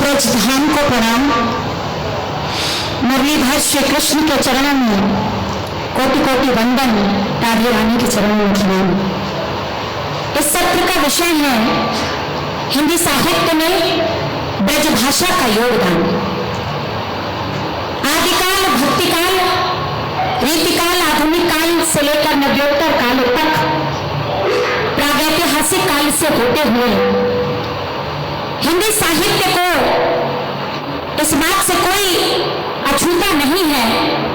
ब्रज धाम को प्रणाम। मुरलीधर श्री कृष्ण के चरणों में कोटि कोटि वंदन। राधे रानी के चरणों में प्रणाम। इस सत्र का विषय है हिंदी साहित्य में ब्रज भाषा का योगदान। आदिकाल, भक्तिकाल, रीतिकाल, आधुनिक काल से लेकर नव्योत्तर कालों तक प्रागैतिहासिक काल से होते हुए हिंदी साहित्य को इस बात से कोई अछूता नहीं है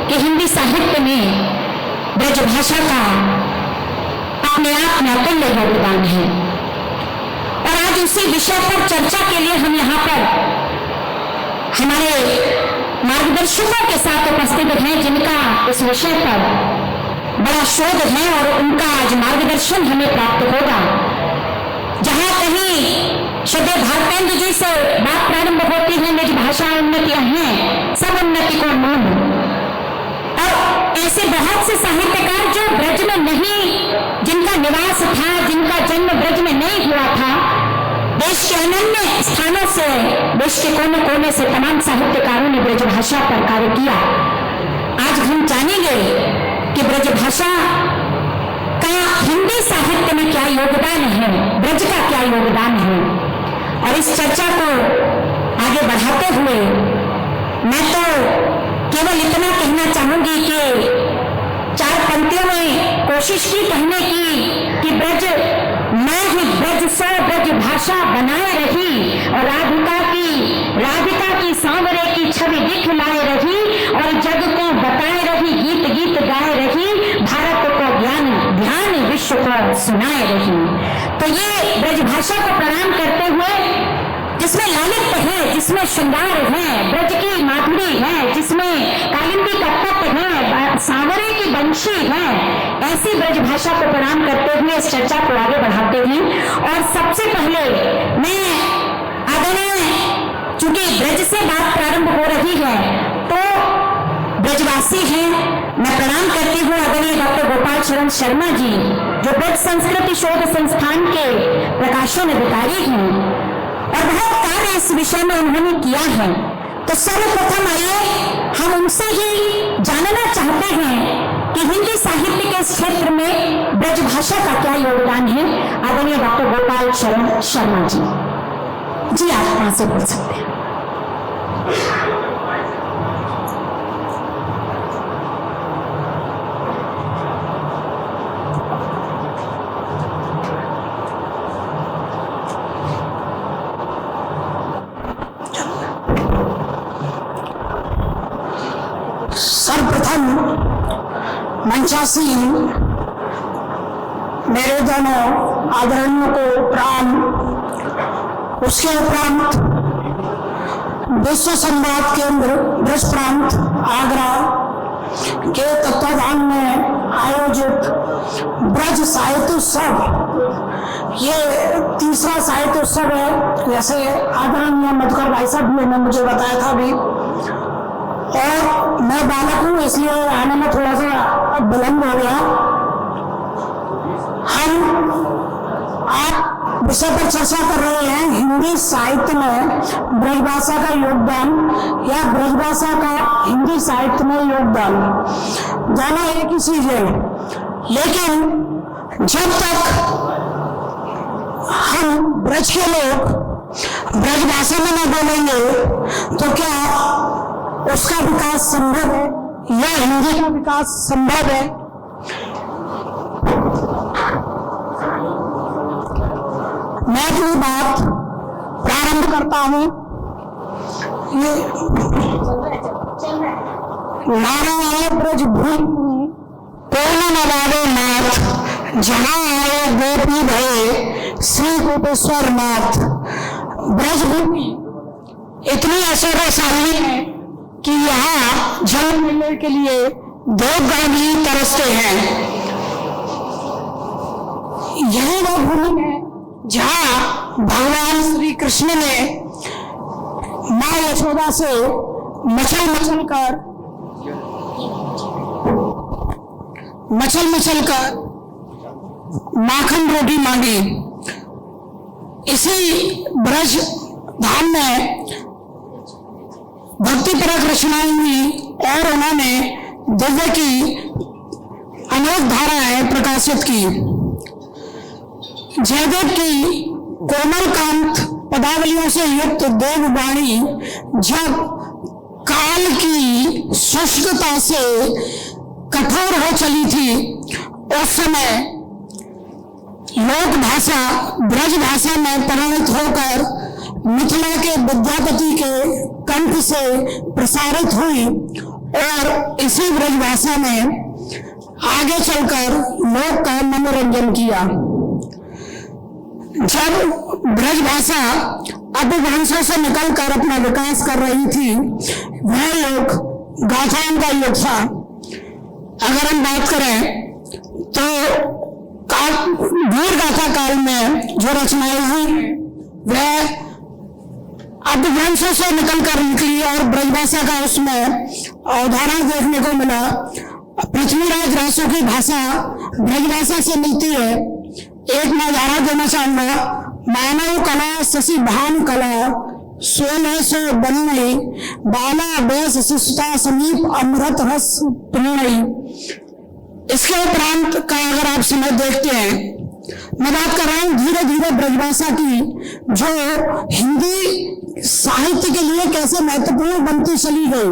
कि हिंदी साहित्य में ब्रज भाषा का अपने आप में अतुल्य योगदान है। और आज उसी विषय पर चर्चा के लिए हम यहाँ पर हमारे मार्गदर्शकों के साथ उपस्थित हैं, जिनका इस विषय पर बड़ा शोध है और उनका आज मार्गदर्शन हमें प्राप्त होगा। जहां कहीं श्रद्धेय भारतेंद्र जी से बात प्रारंभ होती है, निज भाषा उन्नतियां हैं सब उन्नति को मूल। और ऐसे बहुत से साहित्यकार जो ब्रज में नहीं, जिनका निवास था, जिनका जन्म ब्रज में नहीं हुआ था, देश के अनन्य स्थानों से, देश के कोने कोने से तमाम साहित्यकारों ने ब्रज भाषा पर कार्य किया। आज हम जानेंगे कि ब्रज भाषा का हिंदी साहित्य में क्या योगदान है, ब्रज का क्या योगदान है। और इस चर्चा को आगे बढ़ाते हुए मैं तो केवल इतना कहना चाहूंगी कि चार पंक्तियों में कोशिश की कहने की कि ब्रज मैं ही ब्रज सो ब्रज भाषा बनाए रही, और राधिका की सांवरे की छवि दिखलाए रही, और जग को बताए रही, गीत गीत गाए रही, भारत को ध्यान विश्व को सुनाए रही। तो ये ब्रज भाषा को प्रणाम करते हुए, जिसमें लालित्य है, जिसमें श्रृंगार है, ब्रज की माधुरी है, जिसमें कालिंदी का तट है, सांवरे की बंशी है, ऐसी ब्रज भाषा को प्रणाम करते हुए इस चर्चा को आगे बढ़ाते हैं। और सबसे पहले मैं आदरणीय, चूंकि ब्रज से बात प्रारंभ हो रही है तो ब्रजवासी हैं, मैं प्रणाम करती हूँ आदरणीय डॉक्टर गोपाल चरण शर्मा जी, जो ब्रज संस्कृति शोध संस्थान के प्रकाशन अधिकारी हैं और बहुत कार्य इस विषय में उन्होंने किया है। तो सर्वप्रथम आइए हम उनसे ही जानना चाहते हैं कि हिंदी साहित्य के इस क्षेत्र में ब्रज भाषा का क्या योगदान है। आदरणीय डॉक्टर गोपाल चरण शर्मा जी, आप वहां से बोल सकते हैं। सर्वप्रथम मंचासीन मेरे दोनों आदरणीयों को प्रणाम। उसके उपरांत विश्व संवाद केंद्र ब्रज प्रांत आगरा के तत्वाधान में आयोजित ब्रज साहित्य उत्सव, ये तीसरा साहित्य उत्सव है, जैसे आदरणीय मधुकर भाई साहब ने मुझे बताया था अभी। और मैं बालक हूँ इसलिए आने में थोड़ा सा विलंब हो गया। हम आज विषय पर चर्चा कर रहे हैं हिंदी साहित्य में ब्रजभाषा का योगदान, या ब्रजभाषा का हिंदी साहित्य में योगदान। जाना एक ही चीज है, लेकिन जब तक हम ब्रज के लोग ब्रजभाषा में न बोलेंगे तो क्या उसका विकास संभव है या हिंदी का विकास संभव है। मैं अपनी बात प्रारंभ करता हूं। ये नारा आए ब्रज भूमि पूर्ण नवावे नाथ, जहां आए गोपी भये श्री गोपेश्वर नाथ। ब्रज भूमि इतनी ऐश्वर्यशाली है कि यहाँ जन्म मिलने के लिए देवगण भी तरसते हैं। यही वो भूमि है जहाँ भगवान श्री कृष्ण ने माँ यशोदा से मचल कर माखन रोटी मांगी। इसी ब्रज धाम में भक्तिपरक रचनाएं हुई और उन्होंने दिव्य की अनेक धाराएं प्रकाशित की। जयदेव की कोमल कांत पदावलियों से युक्त देववाणी जब काल की शुष्कता से कठोर हो चली थी, उस समय लोक भाषा ब्रज भाषा में परिणत होकर मिथिला के विद्यापति के कंठ से प्रसारित हुई और इसी ब्रज भाषा में आगे चलकर लोक का मनोरंजन किया। जब ब्रज भाषा अपभ्रंशों से निकलकर अपना विकास कर रही थी, वह युग गाथाओं का युग था। अगर हम बात करें तो वीर गाथा काल में जो रचनाएं हुई वह अपभ्रंशों से निकली और ब्रजभाषा का उसमें अवधारण देखने को मिला। पृथ्वीराज रासो की भाषा ब्रजभाषा से मिलती है। एक मैं उदाहरण देना चाहूंगा। मानव कला शशि भान कला 1600 बनई बाला बेस शिष्टा समीप अमृत रस प्रणई। इसके उपरांत का अगर आप समय देखते हैं, मैं बात कर रहा हूं धीरे धीरे ब्रजभाषा की, जो हिंदी साहित्य के लिए कैसे महत्वपूर्ण बनती चली गई।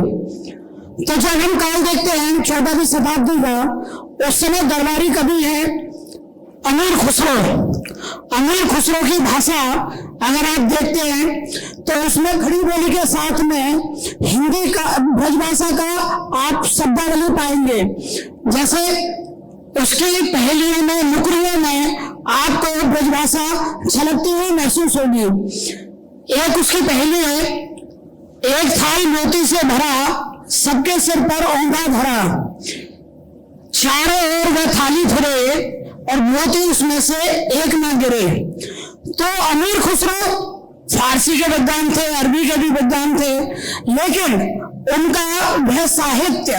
तो जब हम काल देखते हैं 14वीं शताब्दी का, उस समय दरबारी कवि है अमीर खुसरो। अमीर खुसरो की भाषा अगर आप देखते हैं तो उसमें खड़ी बोली के साथ में हिंदी का ब्रजभाषा का आप शब्दावली पाएंगे। जैसे उसकी पहेलियों में नुक्रियों में आपको ब्रजभाषा झलकती हुई महसूस होगी। एक उसकी पहेली है, एक थाल मोती से भरा सबके सिर पर औंधा धरा, चारों ओर वह थाली फिरे और मोती उसमें से एक ना गिरे। तो अमीर खुसरो फारसी के विद्वान थे, अरबी के भी विद्वान थे, लेकिन उनका वह साहित्य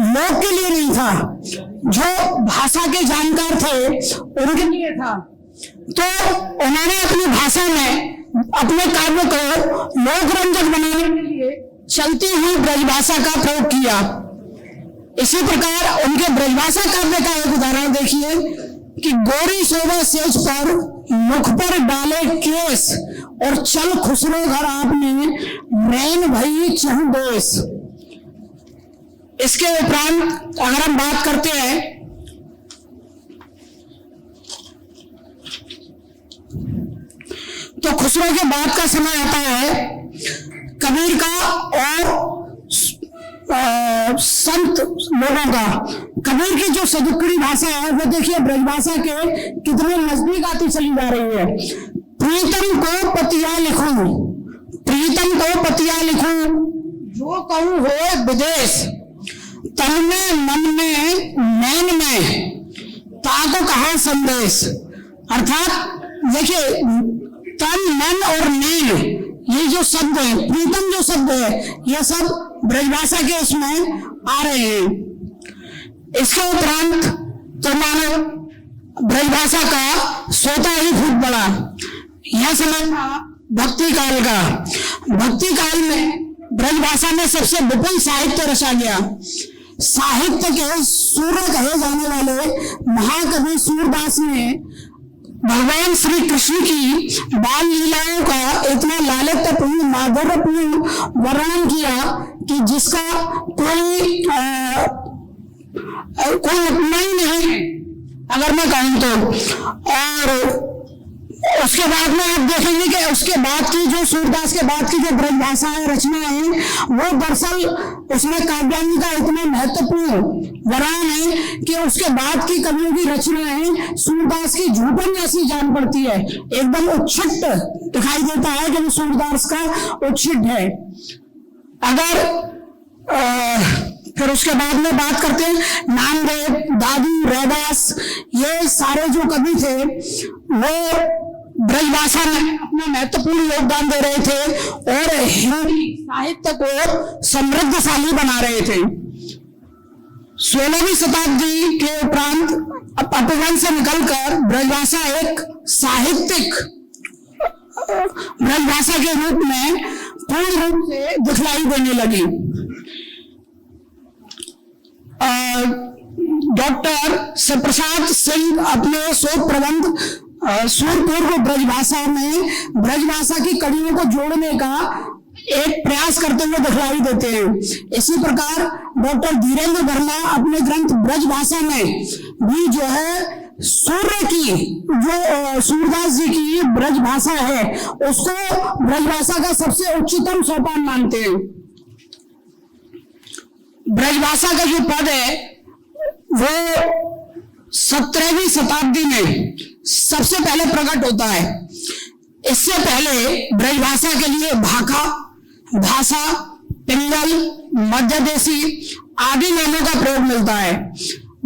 लोक के लिए नहीं था, जो भाषा के जानकार थे उनके लिए था। तो उन्होंने अपनी भाषा में अपने काव्य को लोक रंजक बनाने के लिए चलती हुई ब्रजभाषा का प्रयोग किया। इसी प्रकार उनके ब्रजभाषा काव्य का एक उदाहरण देखिए कि गोरी शोभा सेज पर मुख पर डाले केस और चल खुसरो घर आपने रैन भई चह देश। इसके उपरांत अगर हम बात करते हैं तो खुसरो के बाद का समय आता है कबीर का और संत लोगों का। कबीर की जो सदुक्कड़ी भाषा है वो देखिए ब्रजभाषा के कितने नजदीक आती चली जा रही है। प्रीतम को पतिया लिखूं, प्रीतम को पतिया लिखूं, जो कहूं हो विदेश, तन में मन में नैन में ताको कहा संदेश। अर्थात देखिए तन मन और नैन ये जो शब्द है, प्रीतम जो शब्द है, ये सब ब्रजभाषा के इसमें आ रहे हैं। इसके उपरांत तो मानो ब्रजभाषा का सोता ही फूट पड़ा। यह समय था भक्ति काल का। भक्ति काल में ब्रजभाषा में सबसे विपुल साहित्य रचा गया। साहित्य के सूर्य कहे जाने वाले महाकवि सूरदास ने भगवान श्री कृष्ण की बाल लीलाओं का इतना लालित्यपूर्ण माधुर्यपूर्ण वर्णन किया कि जिसका कोई उपमा ही नहीं अगर मैं कहूं तो। और उसके बाद में आप देखेंगे कि उसके बाद की जो सूरदास के बाद की जो ब्रजभाषा रचना है वो दरअसल उसमें काव्यांगी का इतना महत्वपूर्ण वर्णन है कि उसके बाद की कवियों की रचनाएं सूरदास की झूठन जैसी जान पड़ती है। एकदम उच्छिष्ट दिखाई देता है कि वो सूरदास का उच्छिष्ट है। अगर फिर उसके बाद में बात करते हैं नामदेव, दादू, रैदास, ये सारे जो कवि थे वो ब्रजभाषा में अपना महत्वपूर्ण योगदान दे रहे थे और हिंदी साहित्य को समृद्धशाली बना रहे थे। 16वीं शताब्दी के उपरांत अपभ्रंश से निकलकर ब्रजभाषा एक साहित्यिक ब्रजभाषा के रूप में पूर्ण रूप से दिखलाई देने लगी। डॉक्टर शिवप्रसाद सिंह अपने शोध प्रबंध सूरपूर्व ब्रजभाषा में ब्रजभाषा की कड़ियों को जोड़ने का एक प्रयास करते हुए दिखलाई देते हैं। इसी प्रकार डॉक्टर धीरेन्द्र वर्मा अपने ग्रंथ ब्रजभाषा में भी जो है सूर्य की जो सूरदास जी की ब्रजभाषा है उसको ब्रजभाषा का सबसे उच्चतम सोपान मानते हैं। ब्रजभाषा का जो पद है वो 17वीं शताब्दी में सबसे पहले प्रकट होता है। इससे पहले ब्रजभाषा के लिए भाखा, भाषा, पिंगल, मध्यदेशी आदि नामों का प्रयोग मिलता है।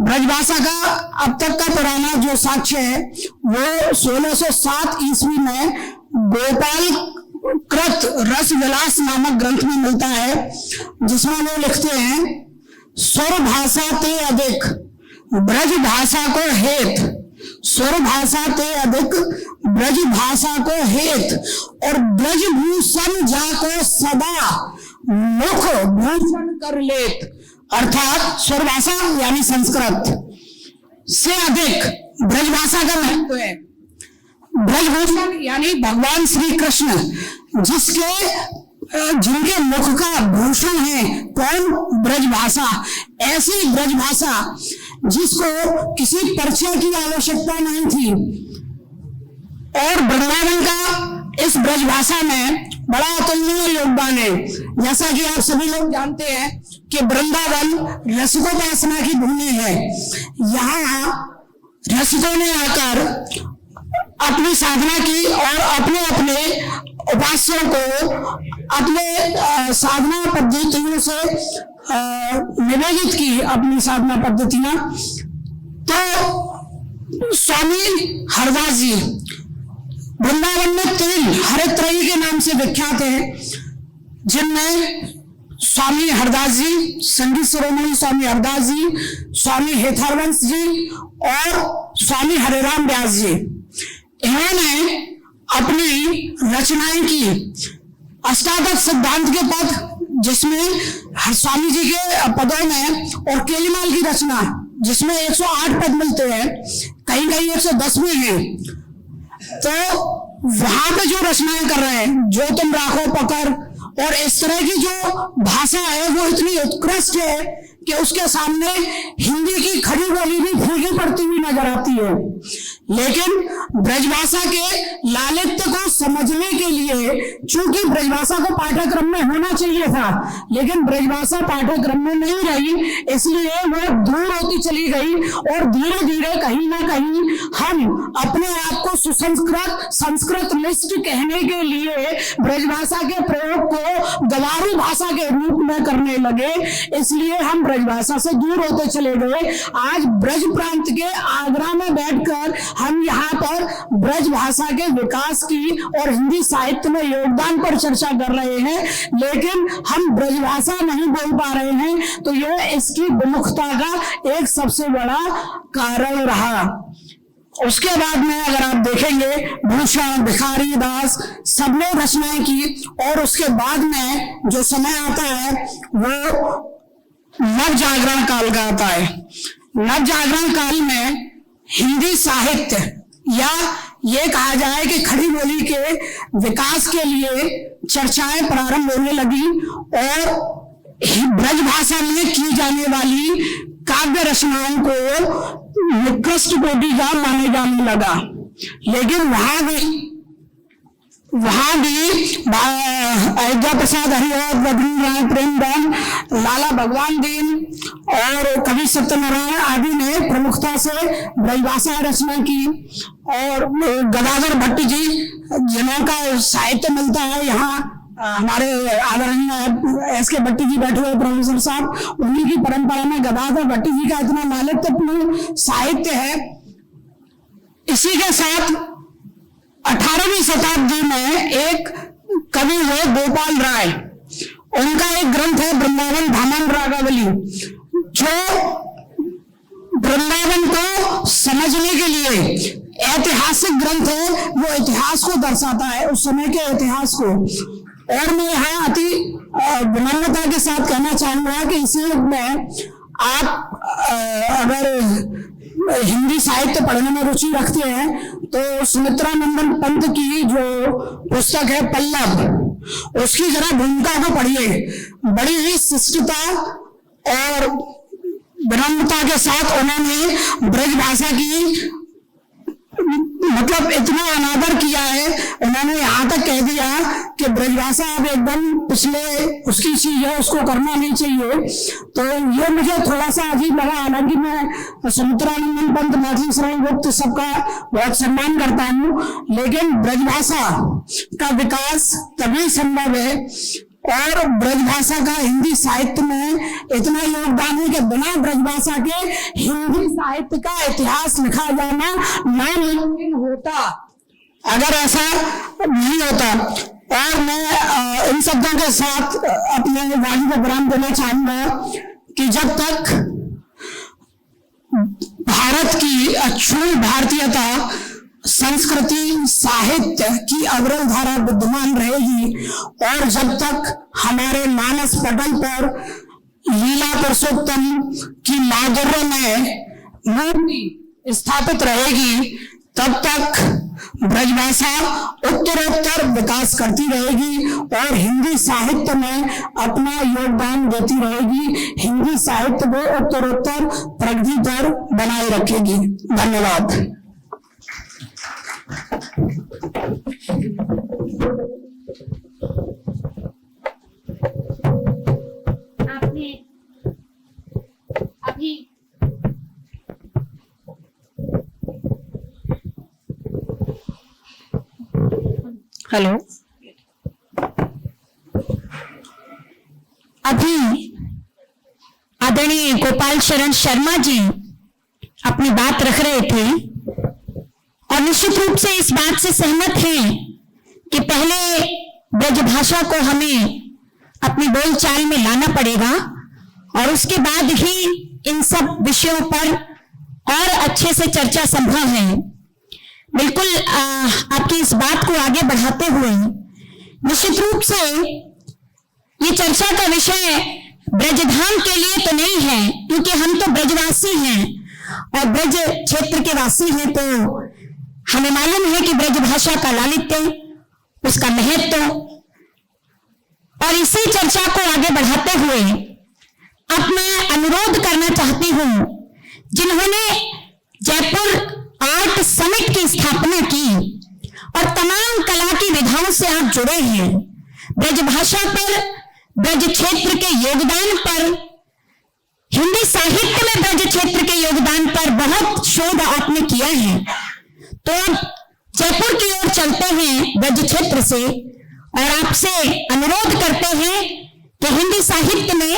ब्रजभाषा का अब तक का पुराना जो साक्ष्य है वो 1607 ईस्वी में गोपाल कृत रस विलास नामक ग्रंथ में मिलता है, जिसमें वो लिखते हैं सुर भाषा ते अधिक ब्रज भाषा को हेत, सुर भाषा ते अधिक ब्रज भाषा को हेत और ब्रजभूषण जाको सदा मुख भूषण कर लेत। अर्थात सुर भाषा यानी संस्कृत से अधिक ब्रजभाषा का महत्व है। ब्रजभूषण यानी भगवान श्री कृष्ण जिनके मुख का भूषण है कौन? ब्रजभाषा। ऐसी ब्रजभाषा जिसको किसी परिचय की आवश्यकता नहीं थी और वृंदावन का इस ब्रजभाषा में बड़ा अतुलनीय योगदान है। जैसा कि आप सभी लोग जानते हैं कि वृंदावन रसिकोपासना की भूमि है। यहाँ रसिकों ने आकर अपनी साधना की और अपने अपने उपास्यों को अपने साधना पद्धतियों से निवेदित की अपनी साधना पद्धतियां। तो स्वामी हरदास जी वृंदावन में 3 हरित्रयी के नाम से विख्यात हैं, जिनमें स्वामी हरदास जी, संगीत शिरोमणि स्वामी हरदास जी, स्वामी हेथरवंश जी और स्वामी हरिराम व्यास जी। इन्होंने अपनी रचनाएं की। अष्टादश सिद्धांत के पद, जिसमें स्वामी जी के पदों में, और केलीमाल की रचना जिसमें 108 पद मिलते हैं, कहीं कहीं 110 में है। तो वहां पे जो रचनाएं कर रहे हैं, जो तुम राखो पकड़ और इस तरह की जो भाषा है वो इतनी उत्कृष्ट है कि उसके सामने हिंदी की खड़ी बोली भी फीकी पड़ती हुई नजर आती है। लेकिन ब्रजभाषा के लालित्य को समझने के लिए, चूंकि ब्रजभाषा को पाठ्यक्रम में होना चाहिए था लेकिन ब्रजभाषा पाठ्यक्रम में नहीं रही, इसलिए वो दूर होती चली गई और धीरे धीरे कहीं ना कहीं हम अपने आप को सुसंस्कृत संस्कृत लिस्ट कहने के लिए ब्रजभाषा के प्रयोग को गवारू भाषा के रूप में करने लगे। इसलिए हम ब्रजभाषा से दूर होते चले गए। आज ब्रज प्रांत के आगरा में बैठकर हम यहाँ पर ब्रज भाषा के विकास की और हिंदी साहित्य में योगदान पर चर्चा कर रहे हैं, लेकिन हम ब्रज भाषा नहीं बोल पा रहे हैं। तो यह इसकी विमुखता का एक सबसे बड़ा कारण रहा। उसके बाद में अगर आप देखेंगे भूषण, भिखारी दास सबने रचनाएं की और उसके बाद में जो समय आता है वो नव जागरण काल का आता है। नव जागरण काल में हिंदी साहित्य या ये कहा जाए कि खड़ी बोली के विकास के लिए चर्चाएं प्रारंभ होने लगी और ब्रज भाषा में की जाने वाली काव्य रचनाओं को उत्कृष्ट कोटि का माने जाने लगा। लेकिन वहां भी अयोध्या प्रसाद हरिहर, रघुनाथ प्रेमदान, लाला भगवान दीन और कवि सत्यनारायण आदि ने प्रमुखता से ब्रजभाषा रचना की। और गदाधर भट्ट जी जिनका साहित्य मिलता है यहाँ, हमारे आदरणीय एस के भट्टी जी बैठे हुए प्रोफेसर साहब, उन्हीं की परंपरा में गदाधर भट्टी जी का इतना लालित्यपूर्ण साहित्य है। इसी के साथ 18वीं शताब्दी में एक कवि है गोपाल राय, उनका एक ग्रंथ है वृंदावन धामन रागावली, जो वृंदावन को समझने के लिए ऐतिहासिक ग्रंथ है। वो इतिहास को दर्शाता है, उस समय के इतिहास को। और मैं यहाँ अति विनम्रता के साथ कहना चाहूंगा कि इस युग में आप अगर हिंदी साहित्य पढ़ने में रुचि रखते हैं तो सुमित्रा नंदन पंत की जो पुस्तक है पल्लव, उसकी जरा भूमिका को पढ़िए। बड़ी ही शिष्टता और विनम्रता के साथ उन्होंने ब्रज भाषा की मतलब इतना अनादर किया है। उन्होंने यहाँ तक कह दिया कि ब्रजभाषा अब एकदम पिछले उसकी चीज है, उसको करना नहीं चाहिए। तो ये मुझे थोड़ा सा अजीब लगा। हालांकि मैं सुमित्रानंदन पंत, मैथिली शरण गुप्त सबका बहुत सम्मान करता हूँ, लेकिन ब्रजभाषा का विकास तभी संभव है और ब्रजभाषा का हिंदी साहित्य में इतना योगदान है कि बिना ब्रजभाषा के हिंदी साहित्य का इतिहास लिखा जाना नामुमकिन होता अगर ऐसा नहीं होता। और मैं इन शब्दों के साथ अपने वाणी को विराम देना चाहूंगा कि जब तक भारत की अक्षुण्ण भारतीयता, संस्कृति, साहित्य की अग्रणी धारा विद्यमान रहेगी और जब तक हमारे मानस पटल पर लीला पुरुषोत्तम की माधुर्य में मूर्ति स्थापित रहेगी, तब तक ब्रजभाषा उत्तरोत्तर विकास करती रहेगी और हिंदी साहित्य में अपना योगदान देती रहेगी, हिंदी साहित्य को उत्तरोत्तर प्रगति पर बनाए रखेगी। धन्यवाद। आपने अभी हेलो, अभी आदरणीय गोपाल शरण शर्मा जी अपनी बात रख रहे थे और निश्चित रूप से इस बात से सहमत हैं कि पहले ब्रजभाषा को हमें अपनी बोलचाल में लाना पड़ेगा और उसके बाद ही इन सब विषयों पर और अच्छे से चर्चा संभव है। बिल्कुल आपकी इस बात को आगे बढ़ाते हुए निश्चित रूप से ये चर्चा का विषय ब्रजधाम के लिए तो नहीं है, क्योंकि हम तो ब्रजवासी हैं और ब्रज क्षेत्र के वासी हैं, तो हमें मालूम है कि ब्रजभाषा का लालित्य, उसका महत्व। और इसी चर्चा को आगे बढ़ाते हुए अब मैं अनुरोध करना चाहती हूं, जिन्होंने जयपुर आर्ट समिट की स्थापना की और तमाम कला की विधाओं से आप जुड़े हैं, ब्रजभाषा पर, ब्रज क्षेत्र के योगदान पर, हिंदी साहित्य में ब्रज क्षेत्र के योगदान पर बहुत शोध आपने किया है। तो अब जयपुर की ओर चलते हैं ब्रज क्षेत्र से और आपसे अनुरोध करते हैं कि हिंदी साहित्य में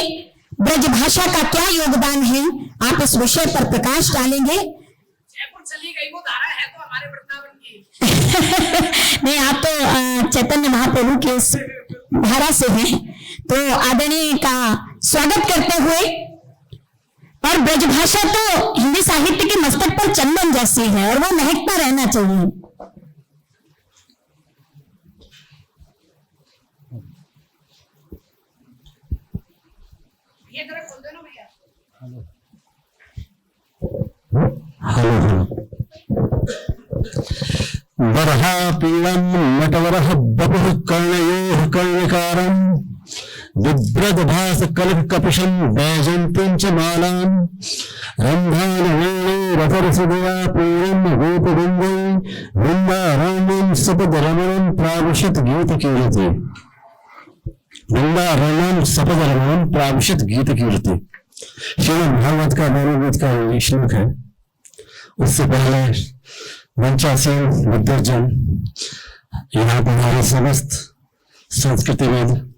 ब्रजभाषा का क्या योगदान है, आप इस विषय पर प्रकाश डालेंगे। जयपुर चली गई वो धारा है तो हमारे वृंदावन की नहीं, आप तो चैतन्य महाप्रभु के इस धारा से हैं, तो आदरणीय का स्वागत करते हुए। और ब्रजभाषा तो हिंदी साहित्य के मस्तक पर चंदन जैसी है और वो महकता रहना चाहिए। ये तरफ खोल देना भैया। वरहा पीड़म नटवरः बपुः कर्णयोः कर्णिकारम् बिभ्रद्भास कलिः कपिशं वैजन्तीं च मालाम् रन्ध्रानवेणे रथरसदया पूर्णं गोपवृन्दै वृन्दारण्यं सपदरमणं प्राविशत् गीतकीर्ति वृन्दारण्यं सपदरमणं प्राविशत् गीतकीर्ति। श्रीमद् भागवत का गीत का ये श्लोक है। उससे पहले वंचासीन विद्वजन, यहाँ पर हमारे समस्त संस्कृतिविद,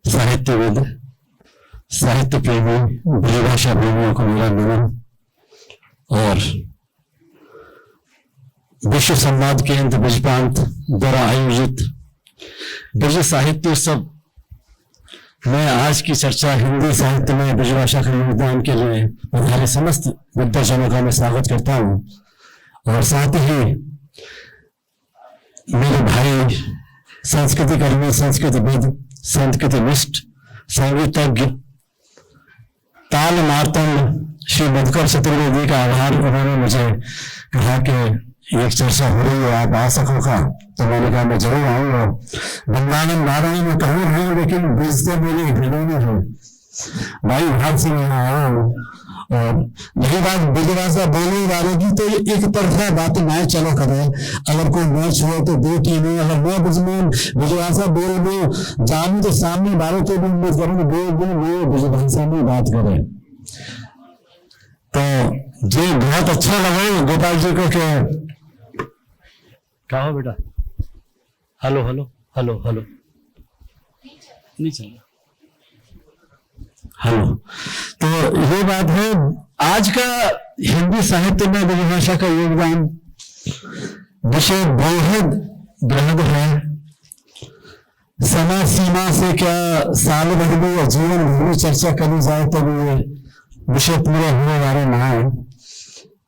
साहित्यविद, साहित्य प्रेमी, ब्रजभाषा प्रेमियों को मेरा नमन। और विश्व संवाद केंद्र ब्रजप्रांत द्वारा आयोजित ब्रज साहित्य उत्सव मैं आज की चर्चा हिंदी साहित्य में ब्रजभाषा के योगदान के लिए हमारे समस्त विद्वजनों का मैं स्वागत करता हूँ। और साथ ही मेरे भाई संस्कृति कर्मी, संस्कृतिविद, संस्कृतिनिष्ठ, संगीतज्ञ, ताल मार्तंड श्री मधुकर चतुर्वेदी का आभार। उन्होंने मुझे कहा कि एक चर्चा हो रही है, आप आ सकोगा? तो मैंने कहा मैं जरूर आऊंगा। वृंदावन नारायण में कहूँ हूँ, लेकिन बुझते मेरे हृदय में है भाई, हाथ से मैं आया हूँ। और यही बात ब्रजभाषा बोलने वाले की, तो ये एक तरफा बात ना चलो करे। अगर कोई मैच हुआ तो दो टीमें, अगर मैं ब्रजभाषा बोल दो जानू तो सामने वाले को भी उम्मीद करूँ बोल दो मैं ब्रजभाषा में बात करें। तो जी बहुत अच्छा लगा गोपाल जी को। क्या हो बेटा? हेलो हेलो हेलो हेलो नहीं चल रहा। हेलो। तो ये बात है, आज का हिंदी साहित्य में ब्रजभाषा का योगदान विषय बेहद बृहद है। समय सीमा से क्या साल भर में या जीवन भर में चर्चा करी जाए तो ये विषय पूरे होने वाले ना है,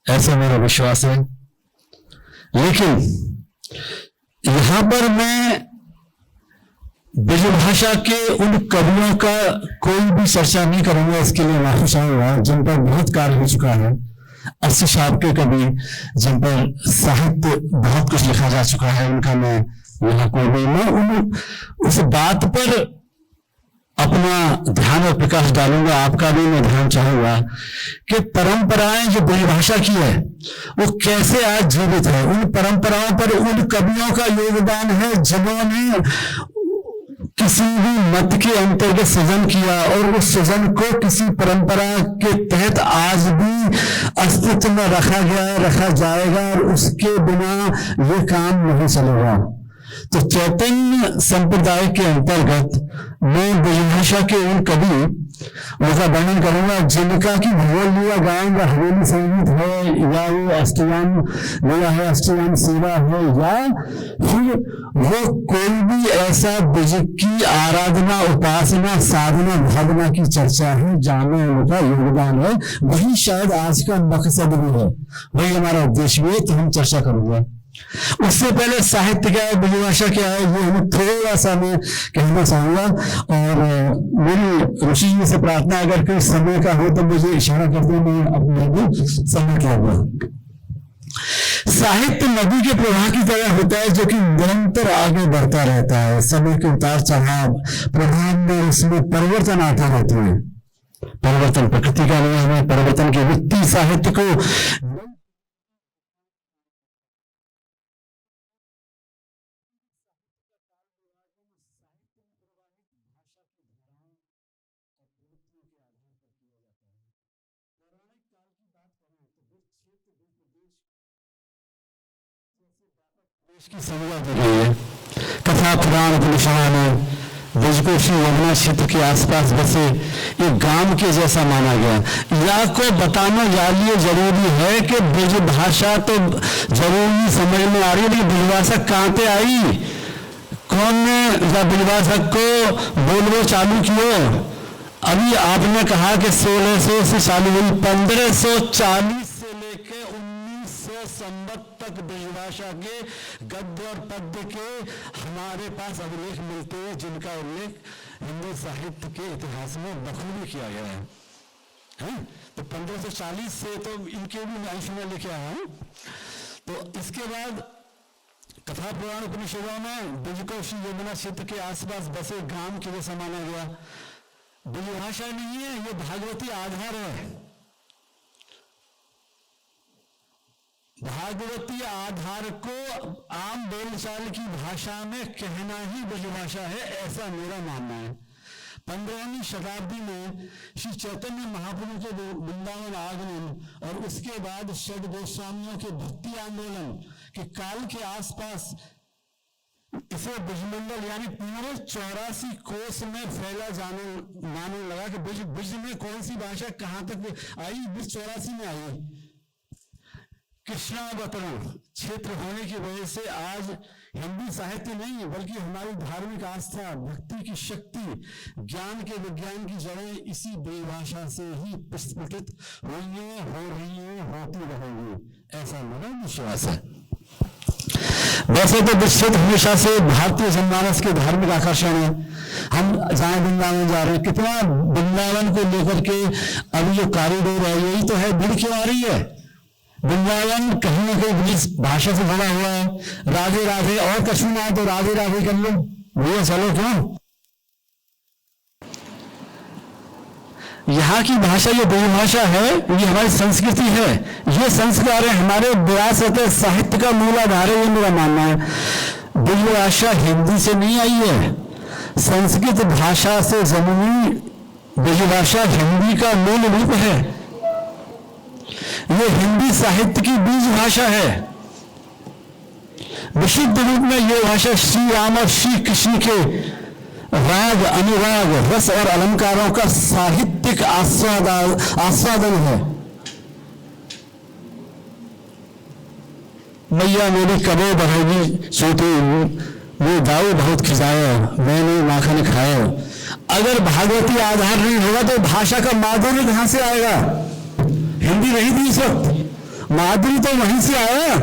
ऐसा मेरा विश्वास है। लेकिन यहां पर मैं ब्रजभाषा के उन कवियों का कोई भी चर्चा नहीं करूंगा, इसके लिए माफी चाहूंगा, जिन पर बहुत कार्य हो चुका है। 80 साल के कवि जिन पर साहित्य बहुत कुछ लिखा जा चुका है, उनका मैं यहाँ कोई नहीं, मैं उस बात पर अपना ध्यान और प्रकाश डालूंगा। आपका भी मैं ध्यान चाहूंगा कि परंपराएं जो ब्रजभाषा की है वो कैसे आज जीवित है। उन परंपराओं पर उन कवियों का योगदान है जिन्होंने किसी भी मत के अंतर्गत सृजन किया और उस सृजन को किसी परंपरा के तहत आज भी अस्तित्व में रखा गया है, रखा जाएगा, और उसके बिना ये काम नहीं चलेगा। तो चैतन्य संप्रदाय के अंतर्गत मैं ब्रजभाषा के उन कवि उनका वर्णन करूंगा जिनका की भूगोल लिया गाएंगा, हवेली संगीत है, या वो अष्टयाम लिया है, अष्टयाम सेवा है, या फिर वो कोई भी ऐसा ब्रज की आराधना, उपासना, साधना, भावना की चर्चा है जहां उनका योगदान है। वही शायद आज का मकसद भी है, वही हमारा उद्देश्य भी है, तो हम चर्चा करूंगा। उससे पहले साहित्य क्या है, ब्रजभाषा क्या है, ये हमें थोड़ा सा मैं कहना चाहूंगा। और मेरी ऋषि जी से प्रार्थना, अगर कोई समय का हो तो मुझे इशारा कर दो, मैं अपने भी समय कहूंगा। साहित्य नदी के प्रवाह की तरह होता है जो कि निरंतर आगे बढ़ता रहता है। समय के उतार चढ़ाव, प्रभाव में उसमें परिवर्तन आते रहते हैं। परिवर्तन प्रकृति का नियम है, परिवर्तन के व्यक्ति साहित्य को की संज्ञा दी गई है। कथा पुराण उपनिषदों में ब्रज को श्री यमुना क्षेत्र के आसपास बसे एक गांव के जैसा माना गया। या को बताना लिए जरूरी है कि ब्रजभाषा तो जरूरी समझ में आ रही है, लेकिन ब्रजभाषा कहाँ पे आई, कौन ने ब्रजभाषा को बोलना चालू किया? अभी आपने कहा कि 1600 से चालू हुई, 1540 से लेकर 1900 संवत तक ब्रजभाषा के गद्य और पद्य के हमारे पास अभिलेख मिलते हैं, जिनका उल्लेख हिंदी साहित्य के इतिहास में बखूबी किया गया है? तो 1540 से तो इनके भी मैं अंश में लेके आया हूं। तो इसके बाद कथा पुराण उपनिषदों में ब्रज को श्री यमुना क्षेत्र के आसपास बसे गांव के जैसा माना गया। ब्रजभाषा नहीं है, ये भागवती आधार है। भागवती आधार को आम बोलचाल की भाषा में कहना ही ब्रजभाषा है, ऐसा मेरा मानना है। 15वीं शताब्दी में श्री चैतन्य महाप्रभु के वृंदावन आगमन और उसके बाद षड गोस्वामियों के भक्ति आंदोलन के काल के आसपास इसे ब्रजमंडल यानी पूरे 84 कोस में फैला जाने मानने लगा कि ब्रज में कौन सी भाषा कहां तक आई। ब्रज 84 में आई। कृष्णावतरण क्षेत्र होने की वजह से आज हिंदी साहित्य नहीं है, बल्कि हमारी धार्मिक आस्था, भक्ति की शक्ति, ज्ञान के विज्ञान की जड़ें इसी ब्रजभाषा से ही प्रस्फुटित हुई हैं, हो रही हैं, होती रहेंगी, ऐसा मेरा विश्वास है। वैसे तो विश्व हमेशा से भारतीय जनमानस के धार्मिक आकर्षण है। हम जहाँ वृंदावन जा रहे हैं, कितना वृंदावन को लेकर के अभी जो कॉरिडोर है, यही तो है, भीड़ क्यों आ रही है? वृंदावन कहीं ना कहीं ब्रिज भाषा से जुड़ा हुआ है। राधे राधे, और कछु ना तो राधे राधे कर लो भैया, चलो क्यों? यहाँ की भाषा ये ब्रजभाषा है, ये हमारी संस्कृति है, ये संस्कार है, हमारे विरासत साहित्य का मूलाधार है, ये मेरा मानना है। ब्रजभाषा हिंदी से नहीं आई है, संस्कृत भाषा से जन्मी ब्रजभाषा हिंदी का मूल रूप है। ये हिंदी साहित्य की बीज भाषा है। विशुद्ध रूप में यह भाषा श्री राम और श्री कृष्ण के राग, अनुराग, रस और अलंकारों का साहित्यिक आस्वादन है। मैया मेरी कबे बढ़ेगी छोटी, वो दाऊ बहुत खिजाए, मैंने माखन खाए। अगर भागवती आधार नहीं होगा तो भाषा का माधुर्य कहां से आएगा? हिंदी नहीं थी इस वक्त, माधुर्य तो वहीं से आया।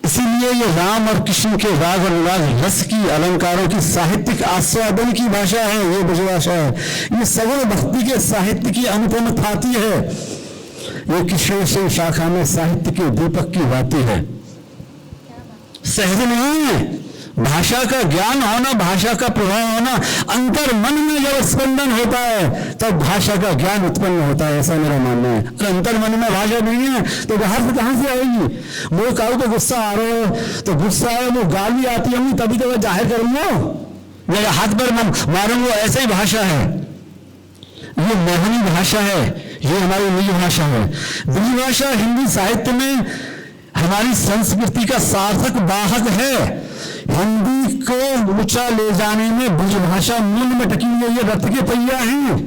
इसीलिए ये राम और कृष्ण के राग और अनुराग, रस की, अलंकारों की साहित्यिक आस्वादन की भाषा है ये ब्रजभाषा है। ये सगुण भक्ति के साहित्य की अनुपम थाती है। ये किशोर सिंह शाखा में साहित्य के दीपक की बाती है। सहज नहीं है। भाषा का ज्ञान होना, भाषा का प्रभाव होना, अंतर मन में जब स्पंदन होता है तब भाषा का ज्ञान उत्पन्न होता है, ऐसा मेरा मानना है। अगर अंतर मन में भाषा नहीं है तो बाहर से कहां से आएगी? मुझे कहूँ तो गुस्सा आ रहा है, तो गुस्सा है, वो गाली आती है, तभी तो मैं जाहिर करूंगा, मेरे हाथ पर मारूंगा, ऐसे ही भाषा है। ये मोहनी भाषा है, ये हमारी निज भाषा है। ब्रज भाषा हिंदी साहित्य में हमारी संस्कृति का सार्थक वाहक है। हिंदी को ऊंचा ले जाने में ब्रजभाषा मूल में टकी हुई है। रथ के पहिया हैं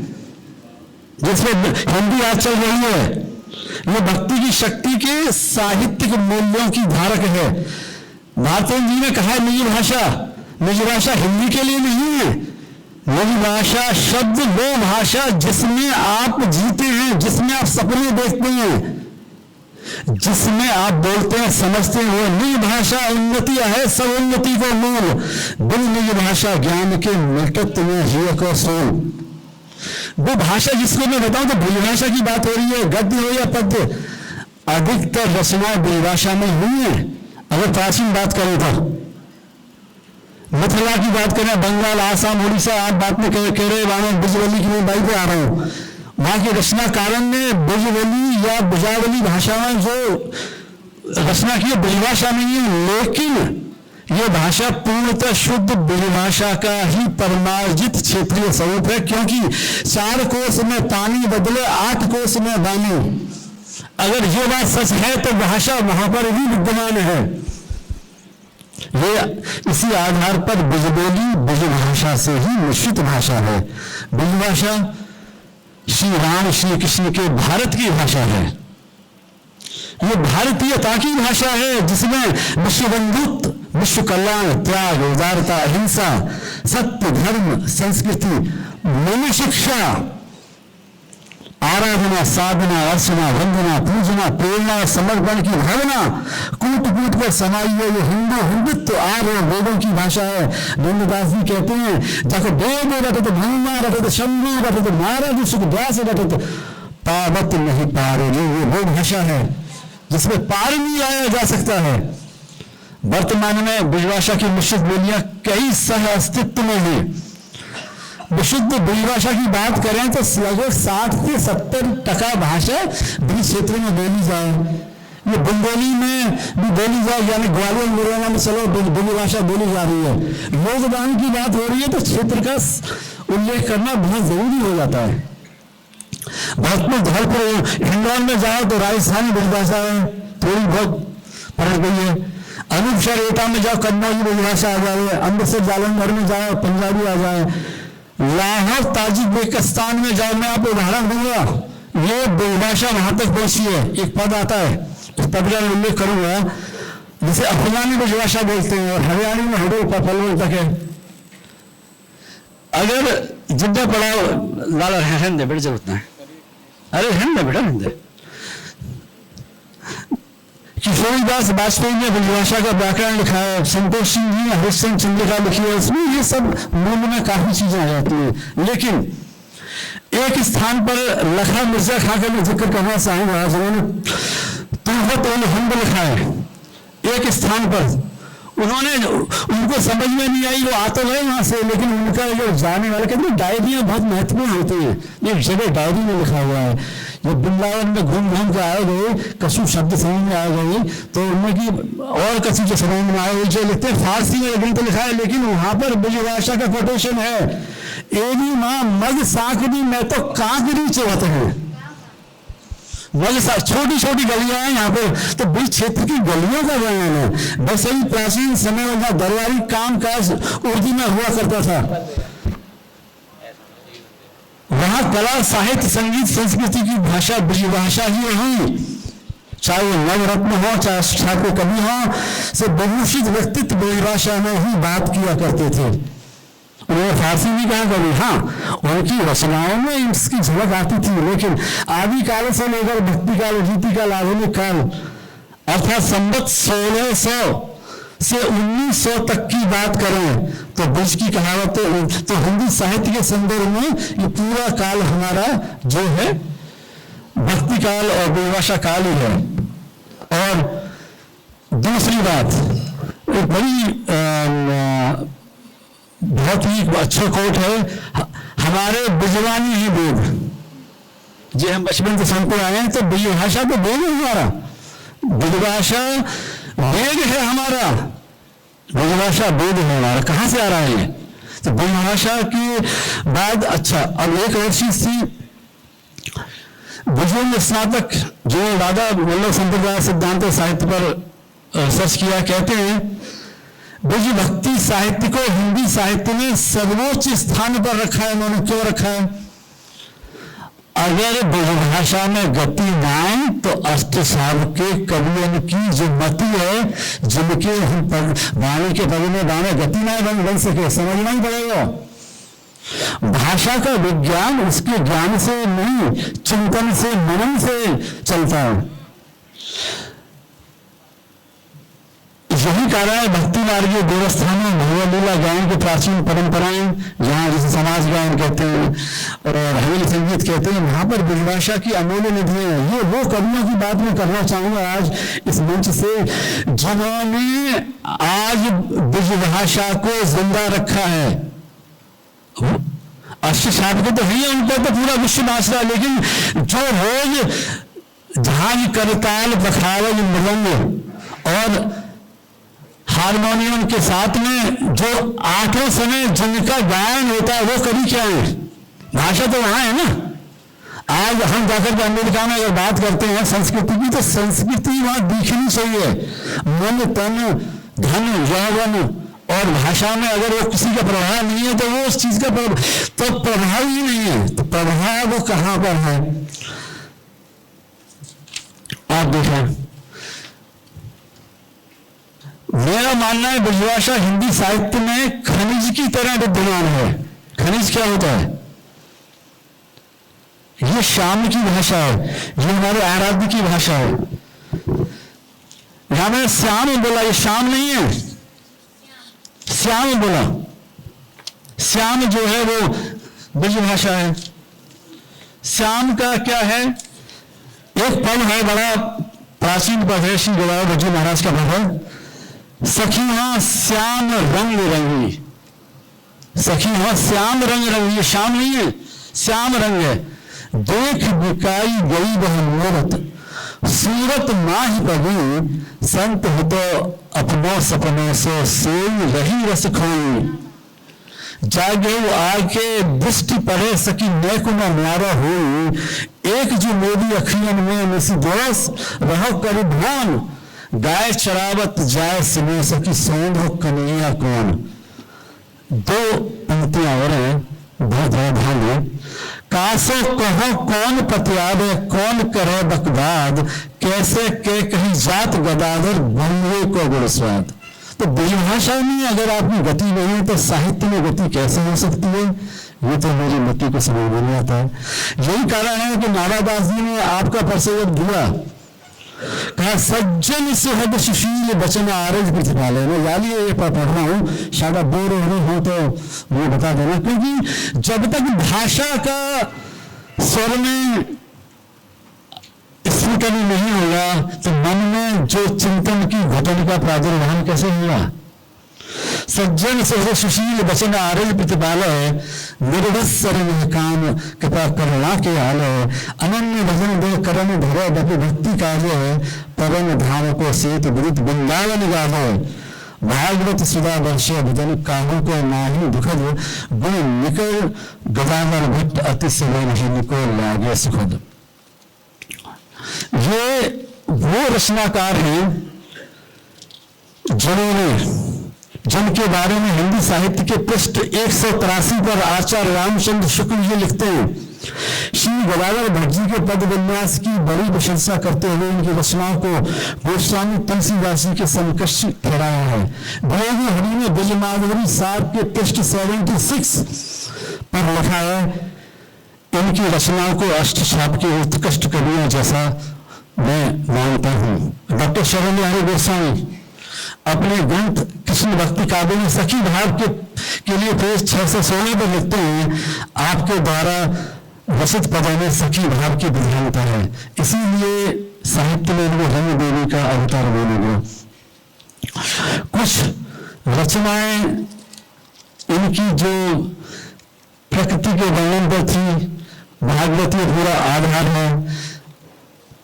जिसमें हिंदी आज चल रही है। ये भक्ति की शक्ति के साहित्यिक मूल्यों की धारक है। भारती जी ने कहा निज भाषा हिंदी के लिए नहीं है। निज भाषा शब्द वो भाषा जिसमें आप जीते हैं, जिसमें आप सपने देखते हैं, जिसमें आप बोलते हैं, समझते हैं, वो निज भाषा उन्नति है, सब उन्नति को मूल। बिन निज भाषा ज्ञान के मिटत में हिय को सोल। वो भाषा जिसको मैं बताऊं तो ब्रजभाषा की बात हो रही है, गद्य हो या पद्य, अधिकतर रचनाएं ब्रजभाषा में हुई है। अगर प्राचीन बात करें तो मिथिला की बात करें, बंगाल, आसाम, उड़ीसा, आप बात में कह रहे ब्रजवली की मैं बाई पे आ रहा हूं, वहां के रचनाकारों ने ब्रजवली या ब्रजावली भाषा में जो रचना की है ब्रजभाषा में ही, लेकिन यह भाषा पूर्णतः शुद्ध ब्रजभाषा का ही परमार्जित क्षेत्रीय स्वरूप है। क्योंकि 4 कोस में पानी बदले 8 कोस में वाणी। अगर ये बात सच है तो भाषा वहां पर भी विद्यमान है। ये इसी आधार पर ब्रजबोली ब्रजभाषा से ही मिश्रित भाषा है। ब्रजभाषा श्री राम श्री कृष्ण के भारत की भाषा है। ये भारतीयता की भाषा है जिसमें विश्व बंधुत्व, विश्व कल्याण, त्याग, उदारता, अहिंसा, सत्य, धर्म, संस्कृति, मनु शिक्षा, आराधना, साधना, अर्चना, वंदना, पूजना, प्रेरणा और समर्पण की भावना कूट कूट कर समाई है। ये हिंदुत्व आर्य वेदों की भाषा है। नंददास जी कहते हैं, जाको वेद रटत भंगा रटत शंभु रटत नारद सुख व्यास रटत पावत नहीं पारे। ये वो भाषा है जिसमें पार नहीं आया जा सकता है। वर्तमान में ब्रजभाषा की मिश्रित बोलियां कई सह अस्तित्व में है। विशुद्ध ब्रजभाषा की बात करें तो लगभग 60 से 70% भाषा ब्रज क्षेत्र में बोली जाए। ये बंगाली में भी बोली जाए, यानी ग्वालियर मुरैना में चलो ब्रजभाषा बोली जा रही है। योगदान की बात हो रही है तो क्षेत्र का उल्लेख करना बहुत जरूरी हो जाता है। भरतपुर, धौलपुर, हिंडौन में जाओ तो राजस्थानी ब्रजभाषा थोड़ी बहुत फर्क गई है। अनूपसर एटा में जाओ कन्नौजी ब्रजभाषा आ जाए। अमृतसर जालंधर में जाओ पंजाबी आ जाए। लाहौर ताजिकिस्तान में जाओ, मैं आपको उदाहरण दूंगा, ये ब्रजभाषा वहां तक पहुंची है। एक पद आता है, उस पद का उल्लेख करूंगा, जिसे अफगानी ब्रजभाषा बोलते हैं और हरियाणी में हडो पलवल तक है। अगर जिद्दा पढ़ाओ लाला हिंदे बेटा जरूरत है, अरे हिंदे बेटा हिंदे किशोर जोगीदास वाजपेयी ने ब्रजभाषा का व्याकरण लिखा है, संतोष सिंह जी ने हरिश्चंद्र चंद्रिका लिखी है, उसमें ये सब मूल में काफी चीजें आ जाती हैं। लेकिन एक स्थान पर लखा मिर्जा खां का मैं जिक्र करना चाहूंगा, जिन्होंने तुहफत उल हिंद लिखा है। एक स्थान पर उन्होंने, उनको समझ में नहीं आई, वो आ तो गए वहां से, लेकिन उनका जो जाने वाले कहते हैं डायरियां बहुत महत्वपूर्ण होती हैं। एक जगह डायरी में लिखा हुआ है, जब वृंदावन में घूम घूम के आए गए, कछु शब्द समझ में आ गई तो उनमें की और कछु जो समझ में आए जो लिखते हैं फारसी में ग्रंथ लिखा है, लेकिन वहां पर ब्रजभाषा का कोटेशन है, एनी माँ मग साकरी में तो काकरी चौथ है। छोटी छोटी गलियां हैं यहाँ पे, तो ब्रज क्षेत्र की गलियों का वर्णन है। बस अभी प्राचीन समय में जहाँ दरबारी काम काज उर्दू में हुआ करता था, वहां कला साहित्य संगीत संस्कृति की भाषा ब्रजभाषा ही रही। चाहे वो नवरत्न हो, चाहे ठाकुर कवि हो, से बहुषित व्यक्तित्व ब्रजभाषा में ही बात किया करते थे। उन्होंने फारसी भी कहा कभी, हाँ उनकी रचनाओं में इसकी झलक आती थी, लेकिन आदि काल से लेकर भक्ति काल, रीति काल, आधुनिक काल अर्थात संवत 1600 से 1900 तक की बात करें तो ब्रज की कहावत, तो हिंदी साहित्य के संदर्भ में ये पूरा काल हमारा जो है भक्ति काल और ब्रजभाषा काल ही है। और दूसरी बात, एक बड़ी बहुत ही अच्छा कोट है, हमारे ब्रजवानी ही वेद, जो हम बचपन से सुनते आए हैं, तो ब्रजभाषा तो वेद है हमारा, ब्रजभाषा वेद है हमारा, ब्रजभाषा वेद है हमारा। कहां से आ रहा है ये? तो ब्रजभाषा के बाद अच्छा अब एक और चीज थी, बुजुर्ग स्नातक जो राधा वल्लभ संप्रदाय सिद्धांत साहित्य पर रिसर्च किया, कहते हैं ब्रज भक्ति साहित्य को हिंदी साहित्य में सर्वोच्च स्थान पर रखा है। उन्होंने क्यों रखा है? अगर ब्रजभाषा में गति ना आए तो अष्टसाव के कवियों की जो मति है, जिनके हम वाणी के पद में बाणे गति ना बन सके, समझना ही पड़ेगा। भाषा का विज्ञान उसके ज्ञान से नहीं, चिंतन से, मनन से चलता है। यही कारण है भक्ति मार्गीय देवस्थानों भगवत लीला गायन की प्राचीन परंपराएं, जहाँ जिसे समाज गायन कहते हैं और हवेली संगीत कहते हैं, वहां पर ब्रजभाषा की अमूल्य निधियां हैं। ये वो कवियों की बात मैं करना चाहूंगा आज इस मंच से, जिन्होंने आज ब्रजभाषा को जिंदा रखा है। अष्टसाव तो है, उनको तो पूरा विश्व नाच रहा है, लेकिन जो रोज झांझ करताल बखावज मृदंग और हारमोनियम के साथ में जो 8 समय जिनका गायन होता है, वो कवि क्या है? भाषा तो वहां है ना। आज हम जाकर के अमेरिका में अगर बात करते हैं संस्कृति की, तो संस्कृति वहां दिखनी चाहिए। मन, तन, धन, यौवन और भाषा में अगर वो किसी का प्रभाव नहीं है तो वो उस चीज का तो प्रभाव ही नहीं है। तो प्रभाव वो कहां पर है? आप देखें, मेरा मानना है ब्रजभाषा हिंदी साहित्य में खनिज की तरह विद्यमान है। खनिज क्या होता है? ये श्याम की भाषा है, ये हमारे आराध्य की भाषा है। यहां मैंने श्याम बोला, ये श्याम नहीं है, श्याम बोला। श्याम जो है वो ब्रजभाषा है। श्याम का क्या है? एक पद है, बड़ा प्राचीन पद है, श्री गोविंद बज्जू महाराज का पद है, सखियां श्याम रंग रंगी। सखियां श्याम रंग रंगी, श्याम नहीं है, श्याम रंग है। देख बिकाई गई वह मूरत, सूरत माही पगी, संत हो तो अपनों सपनों से रही रस खोई। जागे आके दृष्टि पड़े सकी नेक न न्यारा हुई, एक जो मेरी अखियन में निसी दोष रहो कर ध्यान, गाय चरावत जाए सिने सकी सौंध हो कन्हैया कौन। दो पंक्तियां और हैं, बहुत ध्यान दें। कासो कहो कौन पतियाबे, कौन करे बकवाद, कैसे के कहीं जात गदाधर बंधुए को गुण स्वाद। तो ब्रजभाषा में अगर आपकी गति नहीं है तो साहित्य में गति कैसे हो सकती है? ये तो मेरी मति को समझ में नहीं आता है। यही कारण है कि नारादास जी ने आपका परिचय जब दिया कहा सज्जन सुहद सुशील बचन आरज प्रतिपाले। मैं जाली ये पढ़ रहा हूँ, शायद आप बोर हो रहे हो तो मुझे बता देना, क्योंकि जब तक भाषा का स्वर में स्फुटन नहीं होगा तो मन में जो चिंतन की घटन का प्रादुर्भाव कैसे होगा। सज्जन सुहद सुशील बचन आरज प्रतिपालय, निर्वत्सर काम कृपा करुणा के आलय, अनन्य भजन दे करम धरे बपि भक्ति काजय, परम धाम को सेतु विदित वृंदावन गावो, भागवत सुधा वर्षे भजन काहू को नाही दुखद, गुण निकल गदाधर भट्ट अति सवेन निको लागे सुखद। ये वो रचनाकार हैं जिनके बारे में हिंदी साहित्य के पृष्ठ 183 पर आचार्य रामचंद्र शुक्ल जी लिखते हैं, श्री गदाधर भट्ट जी के पद विन्यास की बड़ी प्रशंसा करते हुए उनकी रचनाओं को गोस्वामी तुलसीदास जी के समकक्ष ठहराया है। भोगी हरि ने ब्रजमाधुरी साहब के पृष्ठ 76 पर लिखा है, इनकी रचनाओं को अष्टछाप के उत्कृष्ट कवियों जैसा मैं मानता हूँ। डॉक्टर शरण हरि गोस्वामी अपने ग्रंथ कृष्ण भक्ति काव्य में सखी भाव के लिए पेज 616 पर लिखते हैं, आपके द्वारा रचित पदों में सखी भाव की प्रधानता है, इसीलिए साहित्य में इनको रंग देवी का अवतार बोलेंगे। कुछ रचनाएं इनकी जो प्रकृति के वर्णन पर थी, भागवती पूरा आधार है,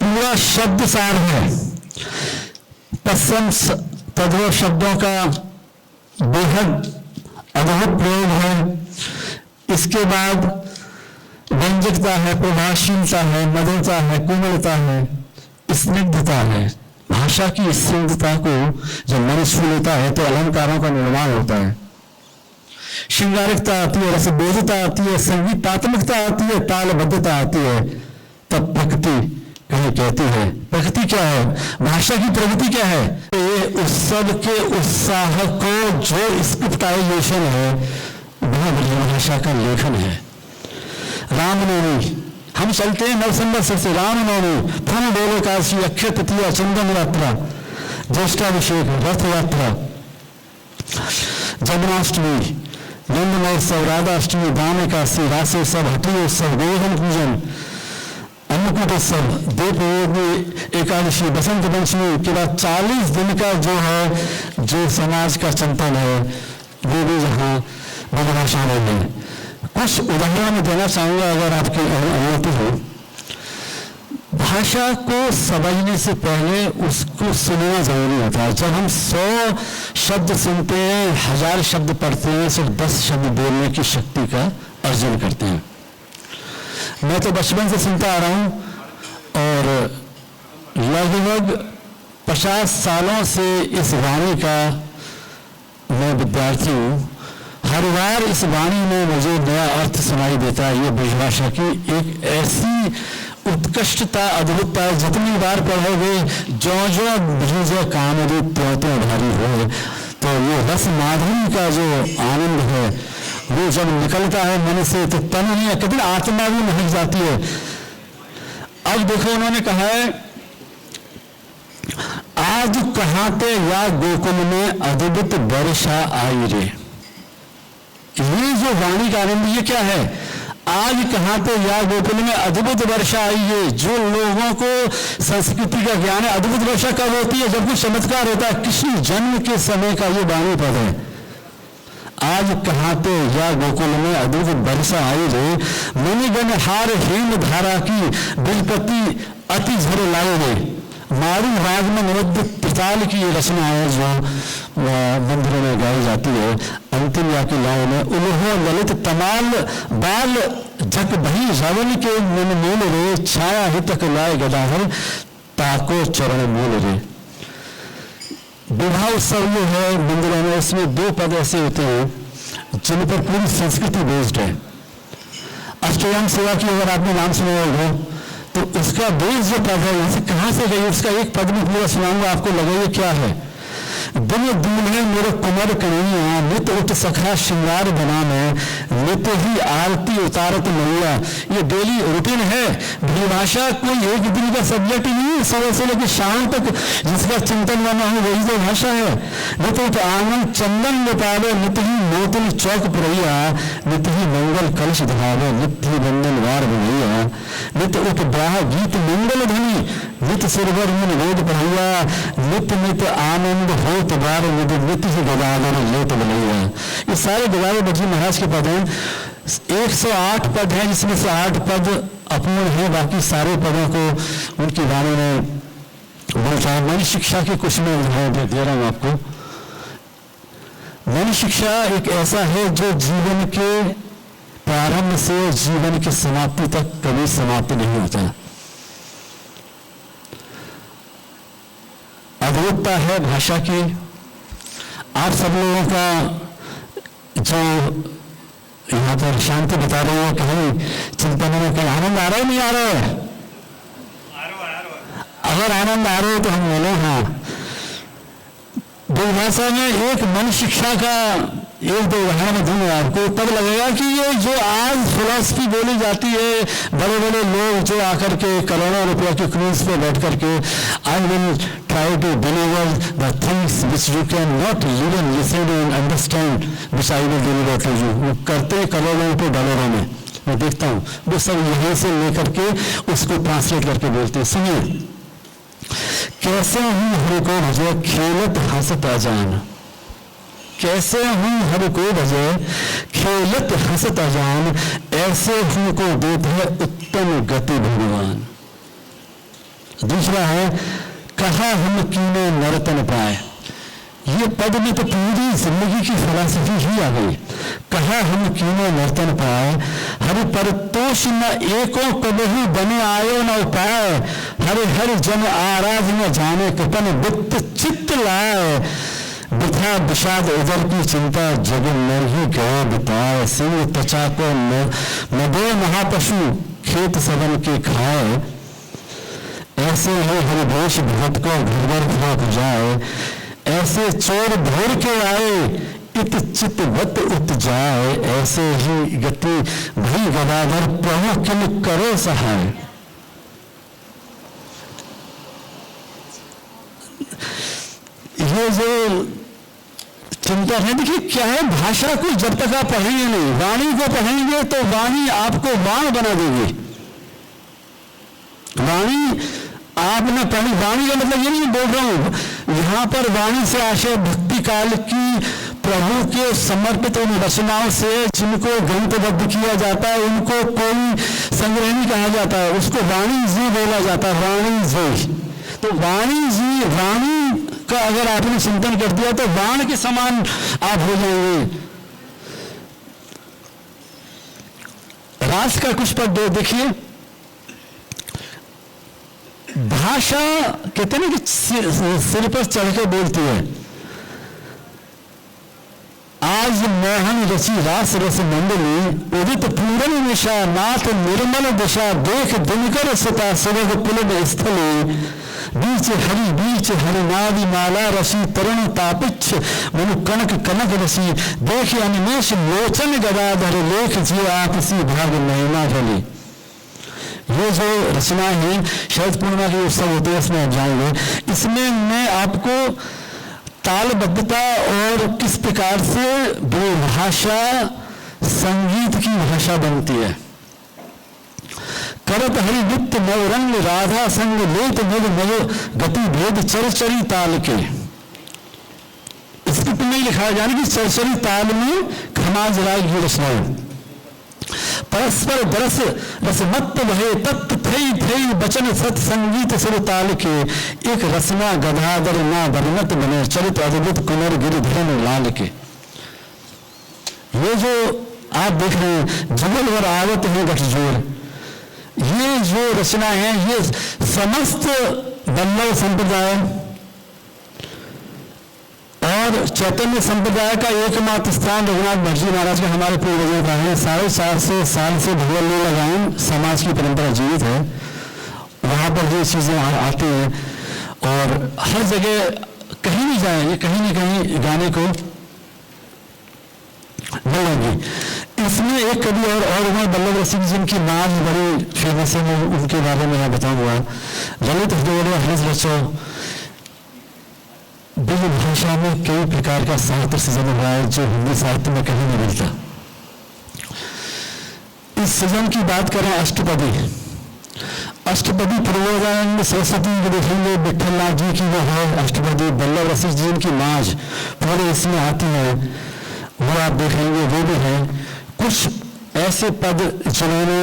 पूरा शब्द सार है, तत्सम तद्भव शब्दों का बेहद अद्भुत प्रयोग है। इसके बाद व्यंजकता है, प्रभावशीलता है, मधुरता है, कोमलता है, स्निग्धता है। भाषा की स्निग्धता को जब मनुष्य लेता है तो अलंकारों का निर्माण होता है, श्रृंगारिकता आती है, रसबोधता आती है, संगीतात्मकता आती है, तालबद्धता आती है, तब प्रकृति कहीं कहती है। प्रकृति क्या है, भाषा की प्रगति क्या है, ये उत्सव के उत्साह को जो स्क्रिप्टाइजेशन है वह भाषा का लेखन है। रामनवमी हम चलते हैं नव संवत्सर से, रामनवमी, फल डोले काशी, अक्षय तृतीया, चंदन यात्रा, ज्येष्ठाभिषेक, रथ यात्रा, जन्माष्टमी, नंद महोत्सव, राधाष्टमी, दान एकादशी, रासोत्सव, हठी उत्सव, गोवर्धन पूजन, अन्नकूट उत्सव, देवयोगी एकादशी, बसंत पंचमी के बाद 40 दिन का जो है जो समाज का चिंतन है वो भी यहाँ भाषा में है। कुछ उदाहरण मैं देना चाहूंगा अगर आपकी अनुमति हो। भाषा को समझने से पहले उसको सुनना जरूरी होता है। जब हम 100 शब्द सुनते हैं, 1000 शब्द पढ़ते हैं, सिर्फ 10 शब्द बोलने की शक्ति का अर्जन करते हैं। मैं तो बचपन से सुनता आ रहा हूं और लगभग 50 सालों से इस वाणी का मैं विद्यार्थी हूँ। हर बार इस वाणी में मुझे नया अर्थ सुनाई देता है। ये ब्रजभाषा की एक ऐसी उत्कृष्टता, अद्भुतता, जितनी बार पढ़ोगे जो जो ब्रज कामरूप त्यों भारी हो, तो ये रस माधुरी का जो आनंद है वो जब निकलता है मन से तो तन नहीं, कभी आत्मा भी महक जाती है। अब देखो उन्होंने कहा है, आज कहाते या गोकुल में अद्भुत वर्षा आई रे। ये जो वाणी का आनंद ये क्या है, आज कहाँ पे या गोकुल में अद्भुत वर्षा आई है। जो लोगों को संस्कृति का ज्ञान है, अद्भुत वर्षा कब होती है, जब कोई चमत्कार होता है। किसी जन्म के समय का ये वाणी पद है। आज कहाँ पे या गोकुल में अद्भुत वर्षा आई रे, मुनिगण हार हेम धारा की विलपति अति झर लाए रे। मारू राग में निरुद्ध पिताल की ये रचना है जो मंदिरों में गाई जाती है। अंतिम या की लाओ में उल्हो ललित तमाल बाल जग बही रावण के मन मूल रे, छाया हितक लाए गदाधर ताको चरण मूल रे। विवाह उत्सव जो है मंदिरों में, इसमें 2 पद ऐसे होते हैं जिन पर पूरी संस्कृति बेस्ड है। अष्टयाम सेवा की अगर आपने नाम सुना होगा तो उसका बेस जो पद है, कहाँ से गई, उसका एक पद में पूरा सुनाऊंगा आपको, लगे ये क्या है। दिन दूल्हे मेरे कुमर कन्हैया, नित उठ सखा श्रृंगार बना में, नित ही आरती उतारत मैया। ये डेली रूटीन है। भाषा कोई एक दिन का सब्जेक्ट नहीं है, सुबह से लेकर शाम तक जिसका चिंतन करना हो वही तो भाषा है। नित उठ आंगन चंदन निपावे, नित ही मोतिन चौक प्रैया, नित ही मंगल कलश धरावे, नित ही बंदन वार बनैया। नित उठ ब्राह गीत मंगल ध्वनि, नित सिरवर मन वेद पढ़ैया, नित नित आनंद होत बार, नित नित ही गदाधर लेत बनैया। ये सारे गदाधर बजी महाराज के पद हैं। 108 पद हैं, जिसमें से 8 पद अपूर्ण हैं, बाकी सारे पदों को उनकी वाणी ने बोलता। मन शिक्षा की कुछ मैं उदाहरण दे रहा हूं आपको। मन शिक्षा एक ऐसा है जो जीवन के प्रारंभ से जीवन की समाप्ति तक कभी समाप्ति नहीं होता। अद्भुतता है भाषा की। आप सब लोगों का जो यहाँ पर शांति बता रहे हैं, कहीं चिंता में कहीं आनंद आ रहा है नहीं आ रहा है? अगर आनंद आ रहा है तो हम बोले हाँ। भाषा में एक मन शिक्षा का एक दो उदाहरण दूंगा आपको, तब लगेगा कि ये जो आज फिलॉसफी बोली जाती है, बड़े बड़े लोग जो आकर के करोड़ों रुपया की क्रूज पे बैठ करके I will try to deliver the things which you can not even listen and understand which I will deliver to you, वो करते करोड़ों रुपये डॉलरों में मैं देखता हूँ, वो सब यहीं से लेकर के उसको ट्रांसलेट करके बोलते हैं। सुनिए, कैसे हूँ हर को भजे खेलत हंसत अजान, कैसे हूँ हर को भजे खेलत हंसत अजान, ऐसे हूँ को देते है उत्तम गति भगवान। दूसरा है कहा हम कीने नर्तन पाए। ये पद में तो पूरी जिंदगी की फिलॉसफी ही आ गई। कहा हम कीने नर्तन पाए, हरि परतोष न एको कबहू बने आयो न उपाय, हरि हरि जन आराध न जाने कपन वित्त चित्त लाए, बिथा विषाद उदर की चिंता जग में ही गए बिताए, सिंह त्वचा को नदे महापशु खेत सबन के खाए, ऐसे है हरिभोष भगत को घर घर भाग जाए, ऐसे चोर भोर के आए इत चित वत उत जाए, ऐसे ही गति भई गदाधर प्रभु किन करो सहाय। ये जो चिंता है, देखिए क्या है, भाषा को जब तक आप पढ़ेंगे नहीं, वाणी को पढ़ेंगे तो वाणी आपको बाण बना देगी। वाणी आपने पढ़ी, वाणी का मतलब ये नहीं बोल रहा हूं यहां पर, वाणी से आशय भक्ति काल की प्रभु के समर्पित उन रचनाओं से जिनको ग्रंथबद्ध किया जाता है, उनको कोई संग्रह नहीं कहा जाता है, उसको वाणी जी बोला जाता है, वाणी जी। तो वाणी जी, वाणी का अगर आपने चिंतन कर दिया तो वाण के समान आप हो जाएंगे। रास का कुछ पद देखिए। भाषा कहते हैं कि सिर पर चढ़ के बोलती है। आज मोहन रची रास रस मंडली, उदित पूरन निशा नाथ निर्मल दिशा, देख दिनकर सता सुरग पुलन स्थले, बीच हरि नादि माला रसी, तरुण तापिच्छ मनु कनक कनक रसी, देख अनिमेष लोचन गदाधर, लेख जी आपसी भाग नैना भली। ये जो रचनाएं हैं शरद पूर्णिमा के उत्सव होते हैं, इसमें आप जाएंगे। इसमें मैं आपको तालबद्धता और किस प्रकार से भाषा संगीत की भाषा बनती है। करत हरि नित्य नवरंग राधा संग, लेत मग मग गति भेद चरचरी ताल के। स्क्रिप्ट में लिखा है, यानी कि चरचरी ताल में खमाज राय की रचनाएं। परस्पर बरस रसमत्त भये तत्त थई थई बचन सत संगीत सुर ताल के, एक रसना गदाधर ना वर्णत बने, चरित अद्भुत कुंवर गिरिधर लाल के। ये जो आप देख रहे हैं जुगल और आवत है गठजोड़, ये जो रचना है ये समस्त वल्लभ संप्रदाय और चैतन्य संप्रदाय का एकमात्र स्थान रघुनाथ भट्ट जी महाराज का हमारे पूर्वजों का है। 450 साल से भगवान लीला गायन समाज की परंपरा जीवित है, वहां पर ये चीजें आती हैं और हर जगह कहीं नहीं जाए, ये कहीं ना कहीं गाने को मिलेंगी। इसमें एक कवि और उमर बल्लभ रसिक जिनकी नाम बड़ी फेमस है, मैं उनके बारे में मैं बताऊंगा। ललित हृदय हंस रचो, ब्रज भाषा में कई प्रकार का साहित्य सृजन हुआ है जो हिंदी साहित्य में कहीं नहीं मिलता। इस सृजन की बात करें अष्टपदी, अष्टपदी पूर्वानंद सरस्वती को देखेंगे, विठल नाथ जी की वो है अष्टपदी, बल्लभ रसिक जी की नाज पूरे इसमें आती है, वो आप देखेंगे, वो भी है। कुछ ऐसे पद जिन्होंने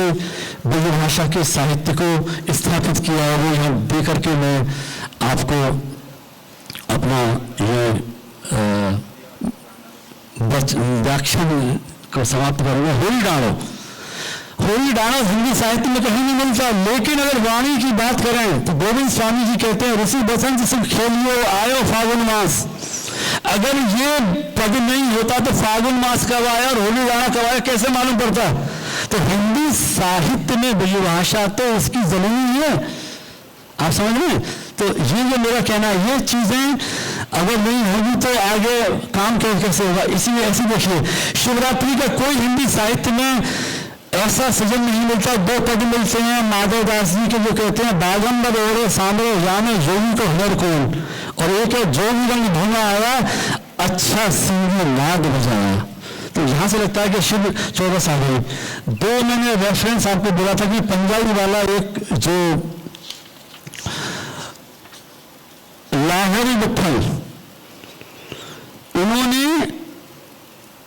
ब्रज भाषा के साहित्य को स्थापित किया है, वो यहाँ दे करके मैं आपको अपना ये व्याख्यान को समाप्त करूंगा। होली डालो, होली डालो हिंदी साहित्य में कहीं नहीं मिलता। लेकिन अगर वाणी की बात करें तो गोविंद स्वामी जी कहते हैं, ऋषि बसंत सुख खेलियो आयो फागुन मास। अगर ये पद नहीं होता तो फागुन मास कब आया और होली डाला कब आया कैसे मालूम पड़ता? तो हिंदी साहित्य में ब्रजभाषा तो इसकी जरूरी है, आप समझ रहे हैं? तो ये जो मेरा कहना है, ये चीजें अगर नहीं होगी तो आगे काम कैसे होगा? इसीलिए ऐसी देखिए, शिवरात्रि का कोई हिंदी साहित्य में ऐसा सृजन नहीं मिलता। दो पद मिलते हैं माधव दास जी के जो कहते हैं, बागंबर ओढ़े सांबरे जाने जोगी को हुनर कौन, और एक है जोगी रंग धुना आया अच्छा सिंगी नाद बजाया। तो यहां से लगता है कि शिव 14 साल है। दो मैंने रेफरेंस आपको बोला था कि पंजाबी वाला एक जो लाहौरी विठल, उन्होंने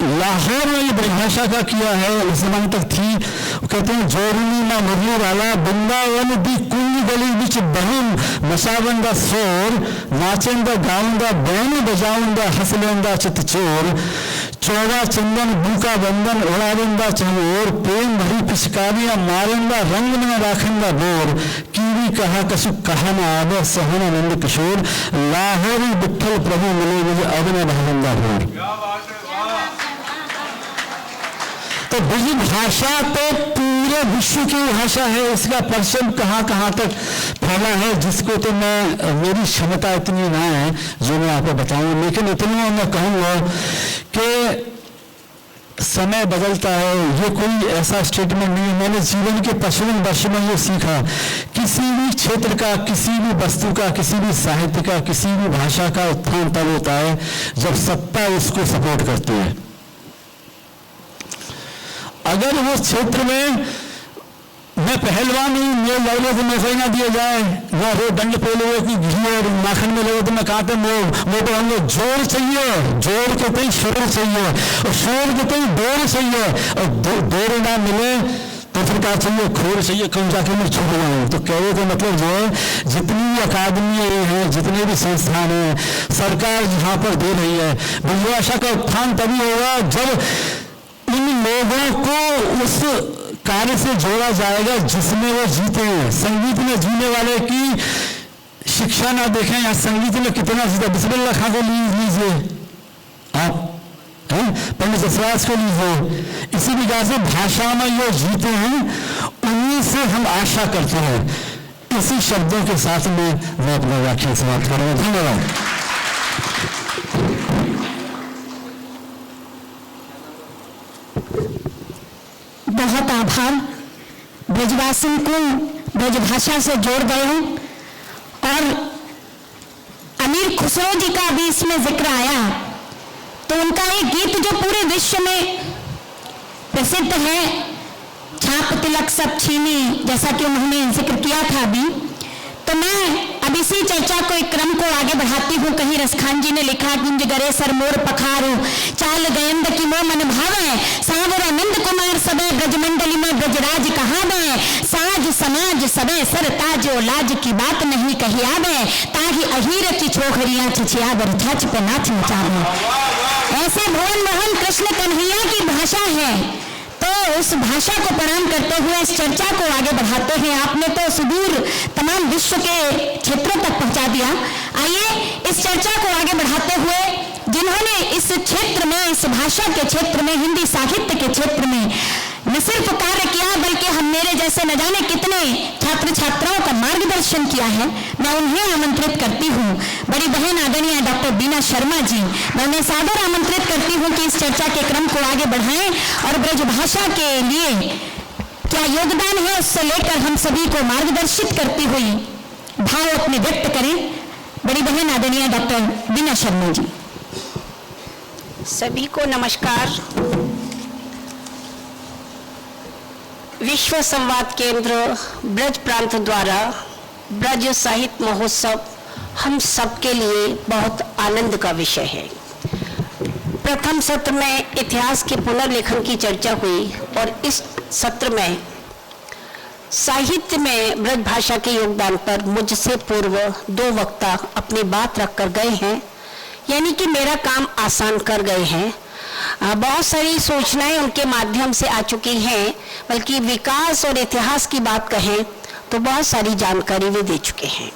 लाहौर में ये परिभाषा का किया है, उस जमाने तक थी। कहते हैं जोरनी ना मुरली वाला वृंदावन दी कुंज गली बिच बहुम मसावंदा सोर नाचेंदा गाउंदा बैन बजाउंदा हसलेंदा चित चोर चौड़ा चंदन बूका बंदन उड़ावेंदा चहोर प्रेम भरी पिचकारियां मारेंदा रंग में राखेंदा बोर कीवी कहा कसु कहा न आवे सहना नंद किशोर लाहौरी विठल प्रभु मिले मुझे अब न भावंदा भोर। तो ब्रज भाषा तो पूरे विश्व की भाषा है, इसका परिचय कहाँ कहाँ तक फैला है जिसको तो मैं, मेरी क्षमता इतनी ना है जो मैं आपको बताऊं। लेकिन इतना मैं कहूँगा कि समय बदलता है, ये कोई ऐसा स्टेटमेंट नहीं है। मैंने जीवन के 55 वर्ष में ये सीखा, किसी भी क्षेत्र का, किसी भी वस्तु का, किसी भी साहित्य का, किसी भी भाषा का उत्थान तब होता है जब सत्ता उसको सपोर्ट करती है। अगर वो क्षेत्र में मैं पहलवान हूं, मेरे लड़के को नौकरी ना दिया जाए, ना वो दंड पे लोगों की घी और माखन में लगे तो मैं कहा था मोटे होंगे। जोर चाहिए, जोर के कहीं शोर चाहिए, और शोर के कहीं डोर चाहिए, और डोर ना मिले तो फिर क्या चाहिए, खोर चाहिए, कौन जाके मैं छूट जाऊँ। तो कहने का मतलब जो है, जितनी भी अकादमियाँ हैं, जितने भी संस्थान हैं, सरकार जहाँ पर दे रही है, ब्रजभाषा का उत्थान तभी होगा जब इन लोगों को उस कार्य से जोड़ा जाएगा जिसमें वो जीते हैं। संगीत में जीने वाले की शिक्षा ना देखें, या संगीत में कितना जीता, बिस्मिल्लाह खां को लीजिए आप, पंडित जसराज को लीजिए, इसी प्रकार से भाषा में ये जीते हैं, उन्हीं से हम आशा करते हैं। इसी शब्दों के साथ में मैं अपना व्याख्यान समाप्त करूंगा। धन्यवाद। बहुत आभार। ब्रजवासी को ब्रजभाषा से जोड़ गए हैं, और अमीर खुसरो जी का भी इसमें जिक्र आया, तो उनका एक गीत जो पूरे विश्व में प्रसिद्ध है, छाप तिलक सब छीनी, जैसा कि उन्होंने जिक्र किया था अभी। तो मैं अब इसी चर्चा को, एक क्रम को आगे बढ़ाती हूँ। कहीं रसखान जी ने लिखा, गुंज गरे सर मोर पखारू चाल गयंद की मोह मन भावे सावर नंद कुमार सबे ब्रजमंडली में ब्रजराज कहावे साज समाज सबे सर ताज लाज की बात नहीं कही आवे ताही अहीर की छोखरियां छिछियावर छाछ पे नाच नचावे। ऐसे भुवन मोहन कृष्ण कन्हैया की भाषा है, तो उस भाषा को प्रणाम करते हुए इस चर्चा को आगे बढ़ाते हैं। आपने तो सुदूर तमाम विश्व के क्षेत्रों तक पहुंचा दिया। आइए इस चर्चा को आगे बढ़ाते हुए, जिन्होंने इस क्षेत्र में, इस भाषा के क्षेत्र में, हिंदी साहित्य के क्षेत्र में न सिर्फ कार्य किया, बल्कि हम मेरे जैसे ऐसे न जाने कितने छात्र छात्राओं का मार्गदर्शन किया है। मैं उन्हें आमंत्रित करती हूँ, बड़ी बहन आदरणीय डॉक्टर बीना शर्मा जी, मैं उन्हें सादर आमंत्रित करती हूँ कि इस चर्चा के क्रम को आगे बढ़ाएं और ब्रजभाषा के लिए क्या योगदान है उससे लेकर हम सभी को मार्गदर्शित करती हुई भाव अपने व्यक्त करें। बड़ी बहन आदरणीय डॉक्टर बीना शर्मा जी। सभी को नमस्कार। विश्व संवाद केंद्र ब्रज प्रांत द्वारा ब्रज साहित्य महोत्सव हम सबके लिए बहुत आनंद का विषय है। प्रथम सत्र में इतिहास के पुनर्लेखन की चर्चा हुई और इस सत्र में साहित्य में ब्रज भाषा के योगदान पर मुझसे पूर्व 2 वक्ता अपनी बात रखकर गए हैं, यानी कि मेरा काम आसान कर गए हैं। बहुत सारी सूचनाएं उनके माध्यम से आ चुकी हैं, बल्कि विकास और इतिहास की बात कहें तो बहुत सारी जानकारी भी दे चुके हैं।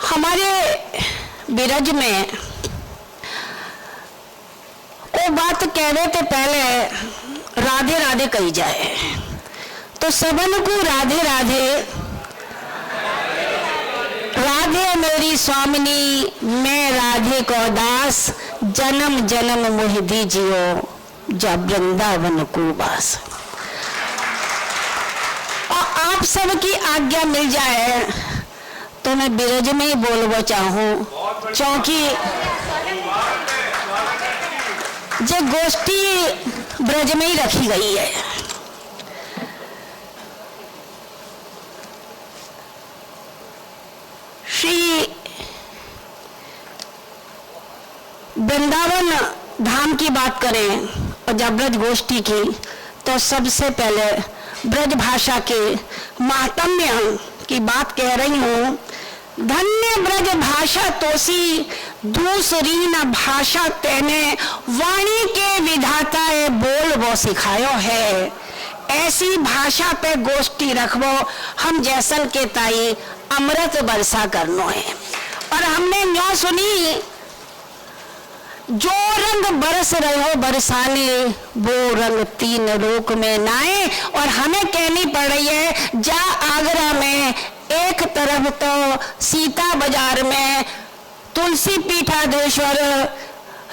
हमारे बिरज में वो बात कहने से पहले राधे राधे कही जाए, तो सबन को राधे राधे। राधे मेरी स्वामिनी, मैं राधे को दास, जन्म जन्म मोहि दीजियो, जब वृंदावन को बास। और आप सबकी आज्ञा मिल जाए तो मैं बिरज में ही बोलना चाहूं, क्योंकि जो गोष्ठी ब्रज में ही रखी गई है। श्री वृंदावन धाम की बात करें और जब ब्रज गोष्ठी की, तो सबसे पहले ब्रज भाषा के महात्म्य की बात कह रही हूं। धन्य ब्रज भाषा तोसी, दूसरी न भाषा तेने, वाणी के विधाता ए बोल वो सिखायो है। ऐसी भाषा पे गोष्ठी रखबो, हम जैसन के ताई अमृत बरसा करनो है। और हमने न्यो सुनी, जो रंग बरस रहो बरसाने, वो रंग 3 लोक में नाए। और हमें कहनी पड़ रही है, जा आगरा में एक तरफ तो सीता बाजार में तुलसी पीठाधीश्वर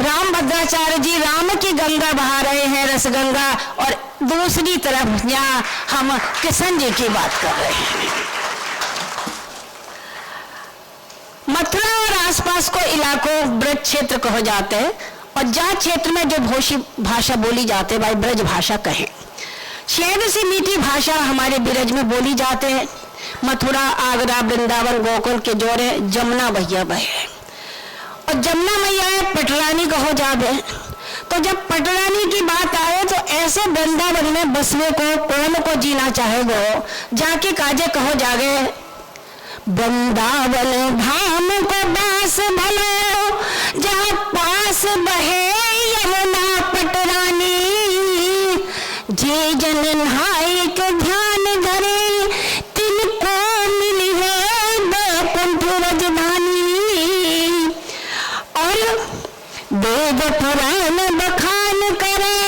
राम भद्राचार्य जी राम की गंगा बहा रहे हैं, रसगंगा, और दूसरी तरफ यहाँ हम किशन जी की बात कर रहे हैं। मथुरा और आसपास को इलाकों ब्रज क्षेत्र कहो जाते हैं, और जहाँ क्षेत्र में जो भाषा बोली जाते भाई ब्रज भाषा कहें। शहद से मीठी भाषा हमारे ब्रज में बोली जाते हैं। मथुरा, आगरा, वृंदावन, गोकुल के जोड़े जमुना भैया बहे, और जमुना मैया पटरानी कहो जावे। तो जब पटरानी की बात आए तो ऐसे वृंदावन में बसने को कौन को जीना चाहेगो, जाके काजे कहो जागे, वृंदावन धाम को दास भलो, जहाँ पास बहे यमुना पटरानी, जे जन नहाय के ध्यान धरे, तिनको मिली है बैकुंठ राजधानी। और वेद पुराण बखान करे,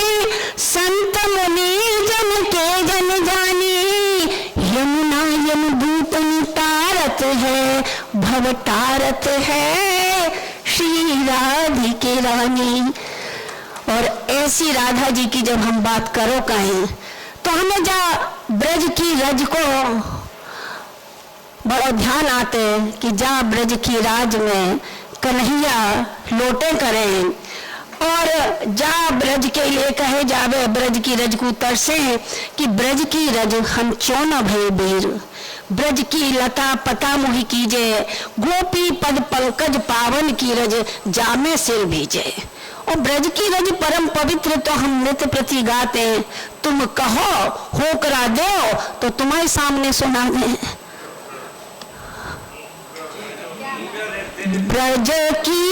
संत मुनि जन के जन जानी, यमुना यमदूतन तारत है, भव तारत है, श्री राधिके रानी। और ऐसी राधा जी की जब हम बात करो कहें, तो हमें जा ब्रज की रज को बड़ा ध्यान आते कि जा ब्रज की राज में कन्हैया लोटे करें, और जा ब्रज के लिए कहे जावे, ब्रज की रज को तरसे कि ब्रज की रज हम क्यों न भय बीर, ब्रज की लता पता मुहि कीजे, गोपी पद पंकज पावन की रज जामे सिर भीजे। और ब्रज की रज परम पवित्र तो हम नित्य प्रति गाते, तुम कहो हो करा दो तो तुम्हारे सामने सुना दे। ब्रज की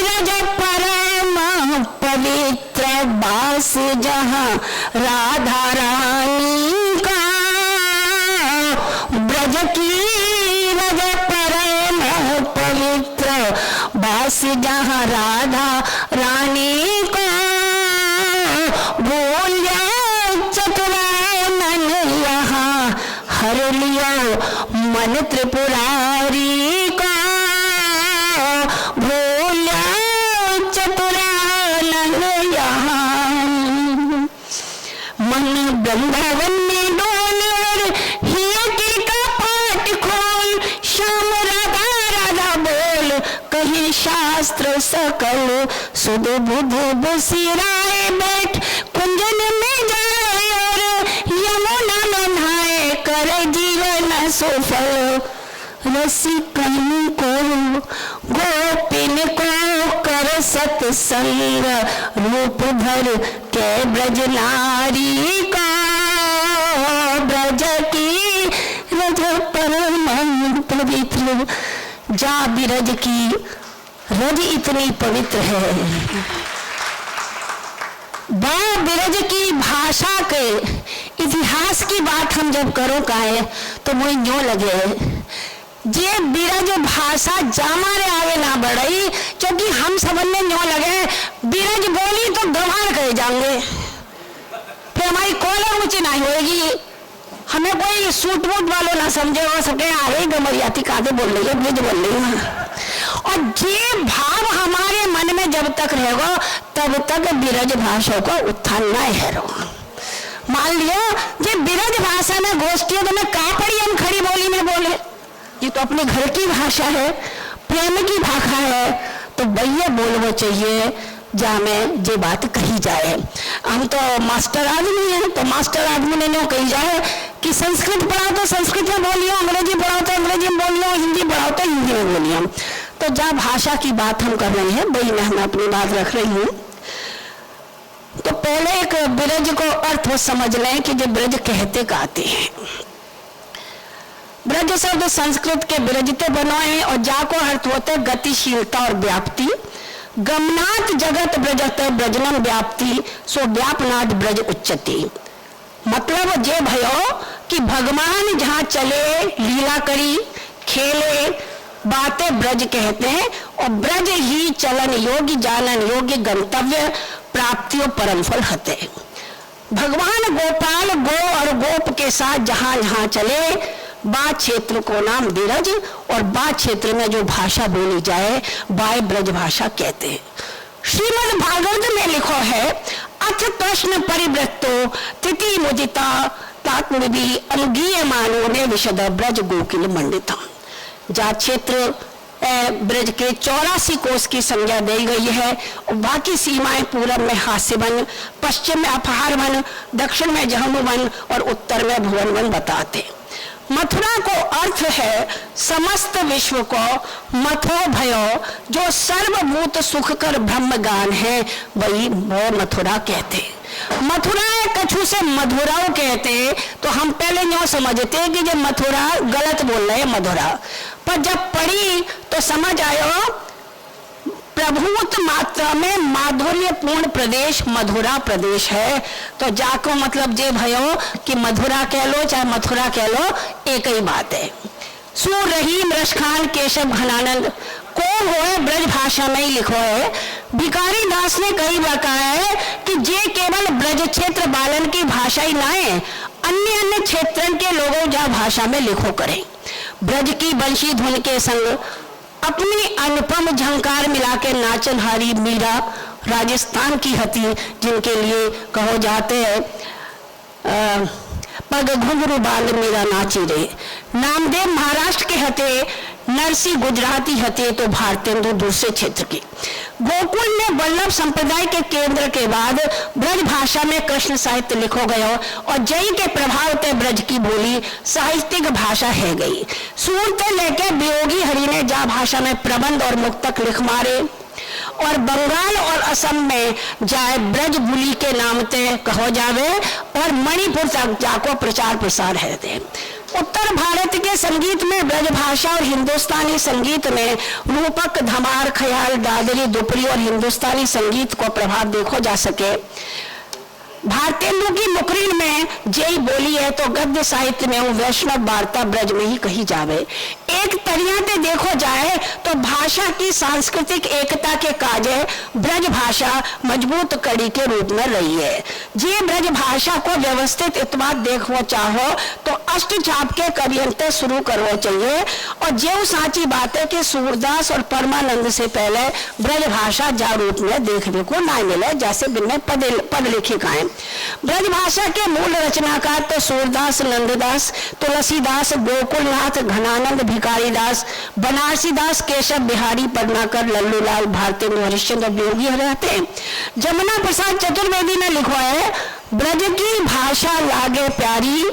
रज परम पवित्र बास, जहाँ राधा रानी का, ब्रज की रज परम पवित्र बास, जहाँ राधा रानी का, बोल लियो मन त्रिपुरारी का, भोला चतुरानन यहाँ। मन वृंदावन में डोले हिया की कपाट खोल, श्याम राधा राधा बोल कहीं शास्त्र सकल, सुध बुध बसिराए बैठ कुंजन में जाए और यमुना में नहाए करे जीवन सुफल। रसिकन को गोपिन को कर सत्संग, रूप धर के ब्रज नारी का, ब्रज की रज परम पवित्र। जा बिरज की रज इतनी पवित्र है। बा बिरज की भाषा के इतिहास की बात हम जब करो काहे तो मुझे न्यों लगे जे बिरज भाषा जामारे आगे ना बढ़ई, क्योंकि हम सबने न्यों लगे बिरज बोली तो गंवार करे जाएंगे, फिर हमारी कॉलर ऊंची नहीं होगी, हमें कोई सूट वूट वालों ना समझे हो सके अरे गमरियाती कादे बोल रही है, ब्रिज बोल रही है। और ये भाव हमारे मन में जब तक रहेगा तब तक बिरज भाषा का उत्थान न है। मान लियो ये बिरज भाषा में गोष्ठियों में का पड़ी हम खड़ी बोली में बोले, ये तो अपने घर की भाषा है, प्रेम की भाषा है, तो भैया बोलना चाहिए जहाँ में ये बात कही जाए। हम तो मास्टर आदमी हैं, तो मास्टर आदमी ने नो कही जाए कि संस्कृत पढ़ाओ तो संस्कृत में बोलियो, अंग्रेजी पढ़ाओ तो अंग्रेजी में बोलियो, हिंदी पढ़ाओ तो हिंदी में बोलियो। तो जहाँ भाषा की बात हम कर रहे हैं वही में हम अपनी बात रख रही हूँ। तो पहले एक ब्रज को अर्थ समझ लें कि जो ब्रज कहते कहते हैं। ब्रज शब्द संस्कृत के ब्रजते बनो है और जाको अर्थ होते गतिशीलता और व्याप्ति। गमनाथ जगत ब्रजत ब्रजनम व्याप्ति, सो व्यापनाथ ब्रज उच्चति। मतलब जे भयो कि भगवान जहाँ चले लीला करी खेले बातें ब्रज कहते हैं, और ब्रज ही चलन योग्य जानन योग्य गंतव्य प्राप्तियों परम फल हते। भगवान गोपाल गो और गोप के साथ जहां जहां चले बा क्षेत्र को नाम ब्रज, और बा क्षेत्र में जो भाषा बोली जाए बाय ब्रज भाषा कहते हैं। श्रीमद् भागवत में लिखो है अथ कृष्ण परिवृत्तो तिथि मुदिता तात्मवि अनुगीय मानो ने विशद ब्रज गोकुल मंडिता। जा क्षेत्र ब्रज के 84 कोस की संज्ञा दी गई है, और बाकी सीमाएं पूरब में हास्य वन, पश्चिम में अपहार वन, दक्षिण में जहनु वन और उत्तर में भुवन वन बताते। मथुरा को अर्थ है समस्त विश्व को मथो भयो, जो सर्वभूत सुख कर ब्रह्म गान है वही वो मथुरा कहते। मथुरा कछु से मधुराओ कहते, तो हम पहले यूं समझते कि जो मथुरा गलत बोल रहे मधुरा, पर जब पढ़ी तो समझ आयो प्रभुत मात्रा में माधुर्यपूर्ण प्रदेश मधुरा प्रदेश है। तो जाको मतलब जे भयो कि मधुरा कह लो चाहे मथुरा कह लो एक ही बात है। सु रहीम रसखान केशव घनानंद को हो ब्रज भाषा में ही लिखो है। भिखारी दास ने कई बार कहा है कि जे केवल ब्रज क्षेत्र बालन की भाषा ही ना है, अन्य अन्य क्षेत्रों के लोगों जा भाषा में लिखो करें। ब्रज की बंशी धुन के संग अपनी अनुपम झंकार मिला के नाचन हारी मीरा राजस्थान की हती, जिनके लिए कहो जाते हैं पग घुंघरू बाल मीरा नाची रे। नामदेव महाराष्ट्र के हते, नरसी गुजराती हते, तो भारतेंदु दूसरे क्षेत्र के। गोकुल में वल्लभ संप्रदाय के केंद्र के बाद ब्रज भाषा में कृष्ण साहित्य लिखो गयो, और जय के प्रभाव ते ब्रज की बोली साहित्यिक भाषा है गई। सूरत लेके वियोगी हरि ने जा भाषा में प्रबंध और मुक्तक लिख मारे, और बंगाल और असम में जाए ब्रज बुली के नाम ते कहो जावे, और मणिपुर तक जाको प्रचार प्रसार है थे। उत्तर भारत के संगीत में ब्रज भाषा और हिंदुस्तानी संगीत में रूपक धमार ख्याल दादरी दुपरी और हिंदुस्तानी संगीत को प्रभाव देखो जा सके। भारतेंदु की मुकरिन में जय बोली है, तो गद्य साहित्य में वो वैष्णव वार्ता ब्रज में ही कही जावे। एक तरिया से देखो जाए तो भाषा की सांस्कृतिक एकता के काजे ब्रज भाषा मजबूत कड़ी के रूप में रही है। जे ब्रज भाषा को व्यवस्थित इतबात देखो चाहो तो अष्ट छाप के कवियंते शुरू करવો चाहिए। और जो साची बात है कि सूरदास और परमानंद से पहले ब्रज भाषा जा रूप में देखने को ना मिले, जैसे बिन्ने पद लेखिकाएं। ब्रज भाषा के मूल रचनाकार तो सूरदास, नंददास, तुलसीदास, गोकुलनाथ, घनानंद, भिखारीदास, बनारसीदास, केशव बिहारी, पदमाकर, लल्लूलाल, भारतेंदु हरिश्चंद्र योगी रहते हैं। जमुना प्रसाद चतुर्वेदी ने लिखा है, ब्रज की भाषा लागे प्यारी,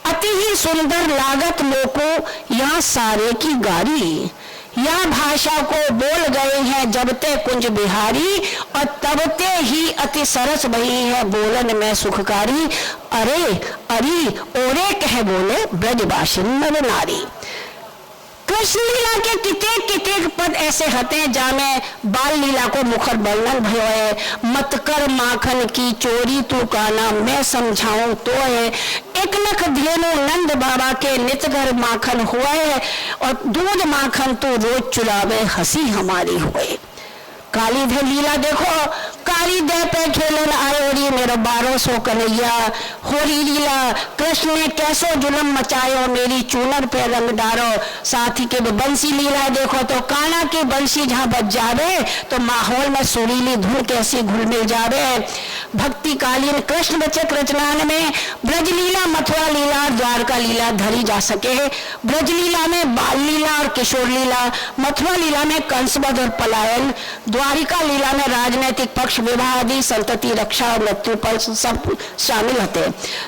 अति ही सुंदर लागत मोको यहाँ सारे की गारी। यह भाषा को बोल गए हैं जबते कुंज बिहारी, और तबते ही अति सरस भई है बोलन में सुखकारी। अरे अरे ओरे कह बोले ब्रजवासी नर नारी। कृष्ण लीला के कितेक कितेक पद ऐसे हते जामे बाल लीला को मुखर वर्णन भयो है। मत कर माखन की चोरी तू काना, मैं समझाऊं तो है। एक लख धेनु नंद बाबा के नित घर माखन हुआ है, और दूध माखन तू रोज चुरावे हंसी हमारी हुए। काली दे लीला देखो, काली दे पे खेलन आयोरी मेरो 1200 कन्हैया। होली लीला कृष्ण ने कैसो जुलम मचायो, मेरी चूनर पे रंग डारो। साथी के बंसी लीला देखो तो काना की बंसी जहाँ बज जावे तो माहौल में सुरीली धुन कैसी घुल मिल जावे। भक्ति कालीन कृष्ण बचक रचनान में ब्रज लीला, मथुरा लीला, द्वारका लीला धरी जा सके। ब्रज लीला में बाल लीला और किशोर लीला, मथुरा लीला में कंसवध और पलायन, द्वारिका लीला में राजनैतिक पक्ष, विवाह आदि, संतति रक्षा और मृत्यु पर सब शामिल होते।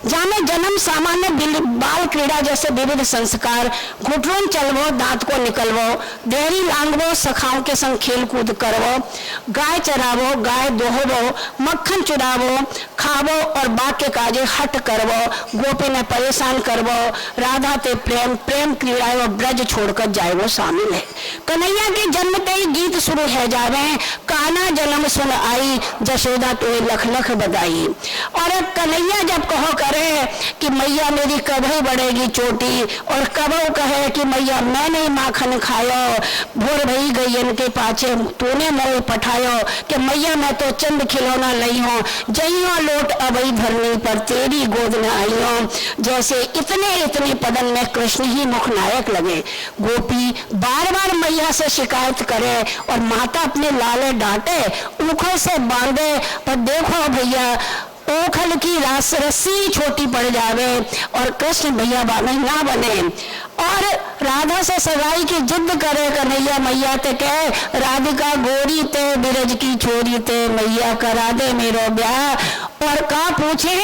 जहाँ में जन्म, सामान्य बाल क्रीड़ा जैसे विविध संस्कार, घुटरों चलवो, दांत को निकलवो, देहरी लांगवो, सखाओं के संग खेल कूद करवो, गाय चरावो, गाय दोहवो, मक्खन चुरावो, खावो और बाग के काजे हट करवो, गोपी ने परेशान करवो, राधा ते प्रेम, प्रेम क्रीड़ा ब्रज छोड़कर जाए वो शामिल है। कन्हैया के जन्मते ही गीत शुरू है जावे, काना जन्म सुन आई, जशोदा तो लख लख बधाई। और कन्हैया जब कहो करे कि मैया मेरी कभी बढ़ेगी चोटी, और कबो कहे कि मैया मैं नहीं माखन खायो, भोर भई गई इनके पाछे तूने मोह पठायो, कि मैया मैं तो चंद खिलौना लई हूं, जइयो लोट अबई धरनी पर तेरी गोद न आइयो। जैसे इतने इतने पदन में कृष्ण ही मुख नायक लगे। गोपी बार बार मैया से शिकायत करे और माता अपने लाले डांटे, ऊखों से बांधे, पर देखो भैया ओखल की रस्सी छोटी पड़ जावे और कृष्ण भैया बाने ना बने। और राधा से सगाई की जिद करे कन्हैया मैया ते कहे, राधिका गोरी ते बिरज की छोरी ते, मैया करा दे मेरो ब्याह। और का पूछे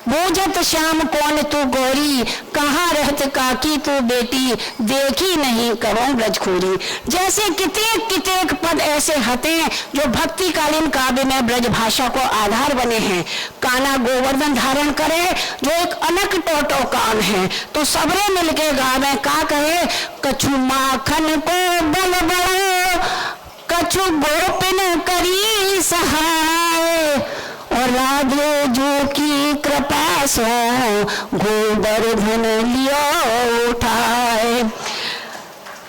बूझत श्याम कौन तू गोरी, कहाँ रहत काकी तू बेटी, देखी नहीं करो ब्रजखोरी। जैसे कितेक कितेक पद ऐसे हते जो भक्तिकालीन काव्य में ब्रज भाषा को आधार बने हैं। काना गोवर्धन धारण करे जो एक अनक टोटो काम है, तो सबरे मिलके गावे का कहे, कछु माखन को बल बड़ो, कछु गोपिन करी सहाय, और राधे जो की कृपा सो गोवर्धन लियो उठाए।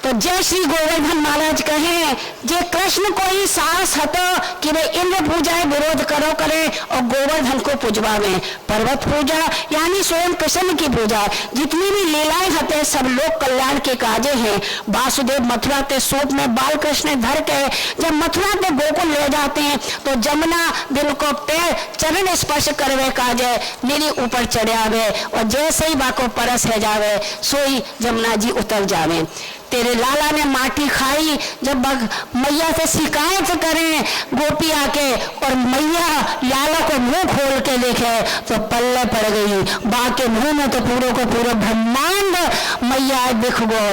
तो जय श्री गोवर्धन महाराज कहे, जे कृष्ण को ही साहस हतो कि वे इंद्र पूजा विरोध करो करे और गोवर्धन को पूजवावे। पर्वत पूजा यानी स्वयं कृष्ण की पूजा, जितनी भी लीलाएं हते सब लोग कल्याण के काजे हैं। वासुदेव मथुरा ते सूप में बाल कृष्ण धर के जब मथुरा ते गोकुल ले जाते हैं तो जमुना दिन को पैर चरण स्पर्श करवे काजे मेरी ऊपर चढ़े आवे, और जैसे ही बाको परस है जावे सोई जमुना जी उतर जावे। तेरे लाला ने माटी खाई, जब मैया से शिकायत करें गोपी आके और मैया लाला को मुंह खोल के देखे तो पल्ले पड़ गई। बाके मुंह में तो पूरे को पूरा ब्रह्मांड मैया दिख गो।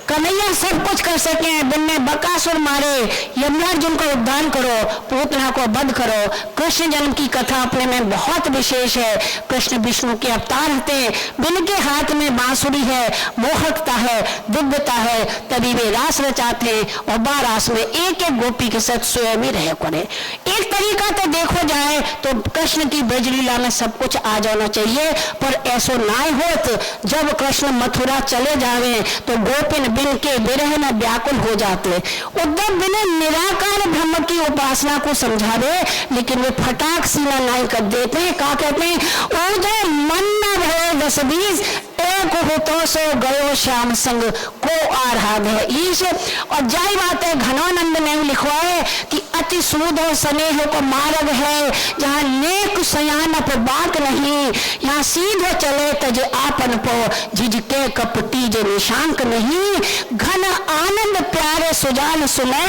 कन्हैया सब कुछ कर सके, दिन में बकासुर मारे, यमराज को उद्धार करो, पूतना को वध करो। कृष्ण जन्म की कथा अपने में बहुत विशेष है। कृष्ण विष्णु के अवतार होते, जिनके हाथ में बांसुरी है, मोहकता है, दिव्यता है, तभी वे रास रचाते हैं और बारास में एक एक गोपी के साथ स्वयं ही रहे करे। एक तरीका तो देखो जाए तो कृष्ण की ब्रजलीला में सब कुछ आ जाना चाहिए, पर ऐसो ना होत। जब कृष्ण मथुरा चले जावे तो गोपिन बिन के विरह में व्याकुल हो जाते। उद्धव बिना निराकार ब्रह्म की उपासना को समझावे, लेकिन वे फटाक सीना नहीं कर देते हैं। क्या कहते हैं? उधर मन न भय 10-20, एक हो तो सो गयो श्याम संग को आराध है ईश। और जाई बात है, घनानंद ने लिखवाए कि अति सूदो स्नेह को मार्ग है, जहाँ नेक सयान पर बात नहीं, यहाँ सीधो चले तजे आपन पो, झिझके कपटी जे निशांक नहीं। घन आनंद प्यारे सुजान सुनो,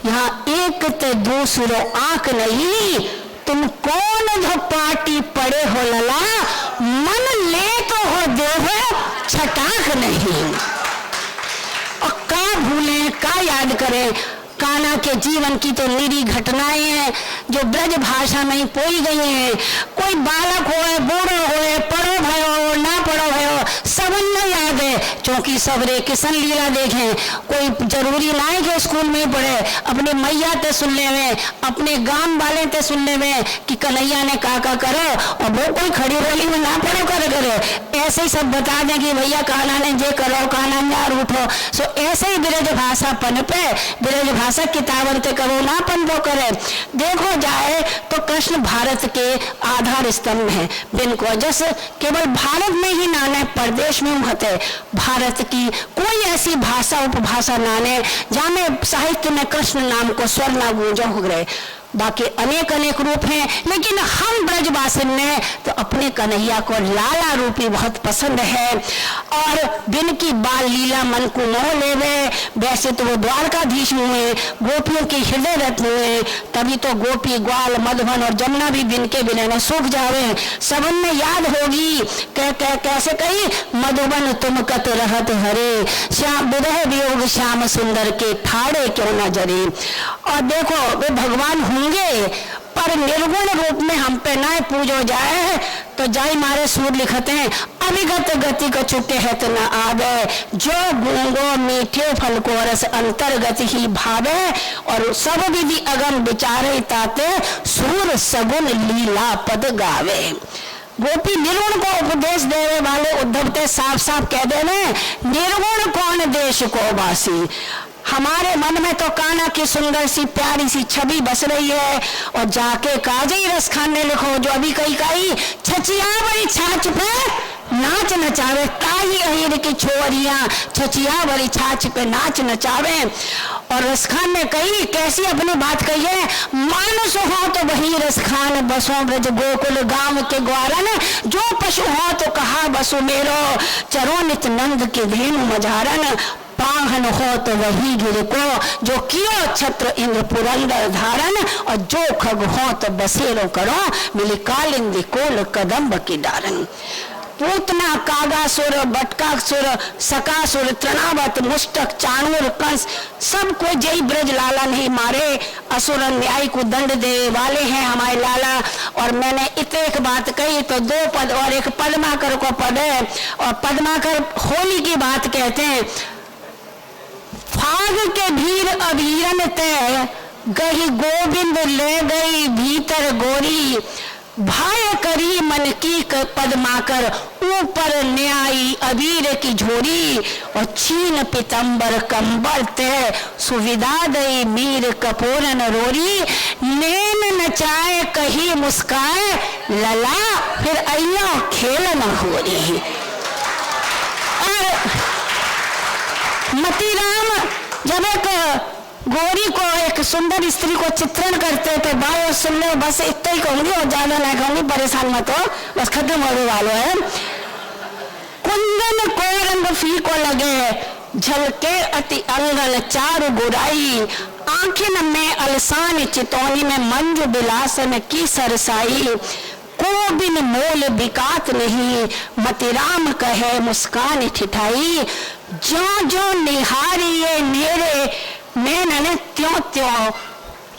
यहाँ एक ते दूसरो आंख नहीं। तुम कौन जो पार्टी पड़े हो लला, मन ले तो हो देव छटाक नहीं। और का भूले का याद करें, कान्हा के जीवन की तो निरी घटनाएं हैं जो ब्रज भाषा में ही पोई गई हैं। कोई बालक हो, बूढ़ो हो, पढ़ो भयो ना पढ़ो भयो, सबन में याद है, क्योंकि सबरे किशन लीला देखें। कोई जरूरी ना है कि स्कूल में ही पढ़े, अपने मैया ते सुन ले में, अपने गांव वाले ते सुन ले में कि कन्हैया ने काका करो, और वो कोई खड़ी बोली में ना पढ़ो करे। ऐसे ही सब बता दें कि भैया कान्हा ने जे करो, कान्हा यार उठो। सो ऐसे ही ब्रज भाषा पनपे, ब्रज भाषा किताबन ते करो ना पनपो करे। देखो जाए तो कृष्ण भारत के आधार स्तंभ है। बिन को जैसे केवल भारत में ही नाने, प्रदेश में होते भारत की कोई ऐसी भाषा उपभाषा नाने जहाँ में साहित्य में कृष्ण नाम को स्वर ना गूंजा हो गए। बाकी अनेक अनेक रूप हैं, लेकिन हम ब्रजवासी में तो अपने कन्हैया को लाला रूपी बहुत पसंद है। और बिन की बाल लीला मन को मोह लेवे। वैसे तो वो द्वारकाधीश हुए, गोपियों के हृदय रत्न हुए, तभी तो गोपी ग्वाल मधुबन और जमुना भी बिन के बिना न सूख जावे। सबन में याद होगी कैसे कही, मधुबन तुम कत रहत हरे, श्याम विरह वियोग श्याम सुंदर के ठाड़े क्यों न जरे। और देखो वे भगवान होंगे, पर निर्गुण रूप में हम पे न पूजो जाए तो जाई मारे सूर लिखते हैं, अभिगत गति को छुटे है तो न आवे, जो गूंगो मीठे फल को रस अंतर्गत ही भावे, और सब विधि अगम विचारे ताते सूर सगुन लीला पद गावे। गोपी निर्गुण को उपदेश देने वाले उद्धव ते साफ साफ कह देने, निर्गुण कौन देश को वासी। हमारे मन में तो कान्हा की सुंदर सी प्यारी सी छवि बस रही है, और जाके काजई रस खाने लिखो जो अभी कई छचिया बड़ी छाछ पे नाच नचावे, ताई अहिर की छोरियां छचिया बड़ी छाछ पे नाच नचावे। और रसखान ने कही कैसी अपनी बात कही है, मानुष हो तो वही रसखान बसो ब्रज गोकुल गांव के ग्वारन, जो पशु हो तो कहा बसु मेरो, चरो नित नंद के धेनु मझारन, पाहन हो तो वही गिर को, जो कियो छत्र इंद्र पुरंदर धारण, और जो खग हो तो बसेरो करो, मिली कालिंदी कोल कदम्ब की डारन। पूतना कागासुर बटकासुर सकासुर तृणावत मुष्टक चाणूर कंस, सबको जय ब्रज लाला नहीं मारे, असुर न्याय को दंड देने वाले हैं हमारे लाला। और मैंने इतने एक बात कही तो 2 पद और एक पद्माकर को पद है, और पद्माकर होली की बात कहते हैं, फाग के भीर अभीरन तय गही गोविंद ले गई भीतर गोरी, भाय करी मन की पद्माकर ऊपर न्यायी अबीर की झोरी, और छीन पितंबर कंबर तय सुविधा दई मीर कपूरन रोरी, नैन नचाए कही मुस्काए लला, फिर अयो खेल न हो रही। और मतीराम जब एक गोरी को एक सुंदर स्त्री को चित्रण करते थे, बायो सुन लो, बस इतना ही कहूंगी और ज्यादा नहीं कहूंगी, परेशान मत हो, बस खत्म होने वाला है। कुंदन को रंग फीको लगे, झलके अति अंगल चारु गुराई, आंखिन में अलसान चितौनी में मंजू बिलासन की सरसाई, को बिन मोल बिकात नहीं, मतिराम कहे मुस्कान ठिठाई, जो जो निहारिये मेरे मैंने त्यों त्यों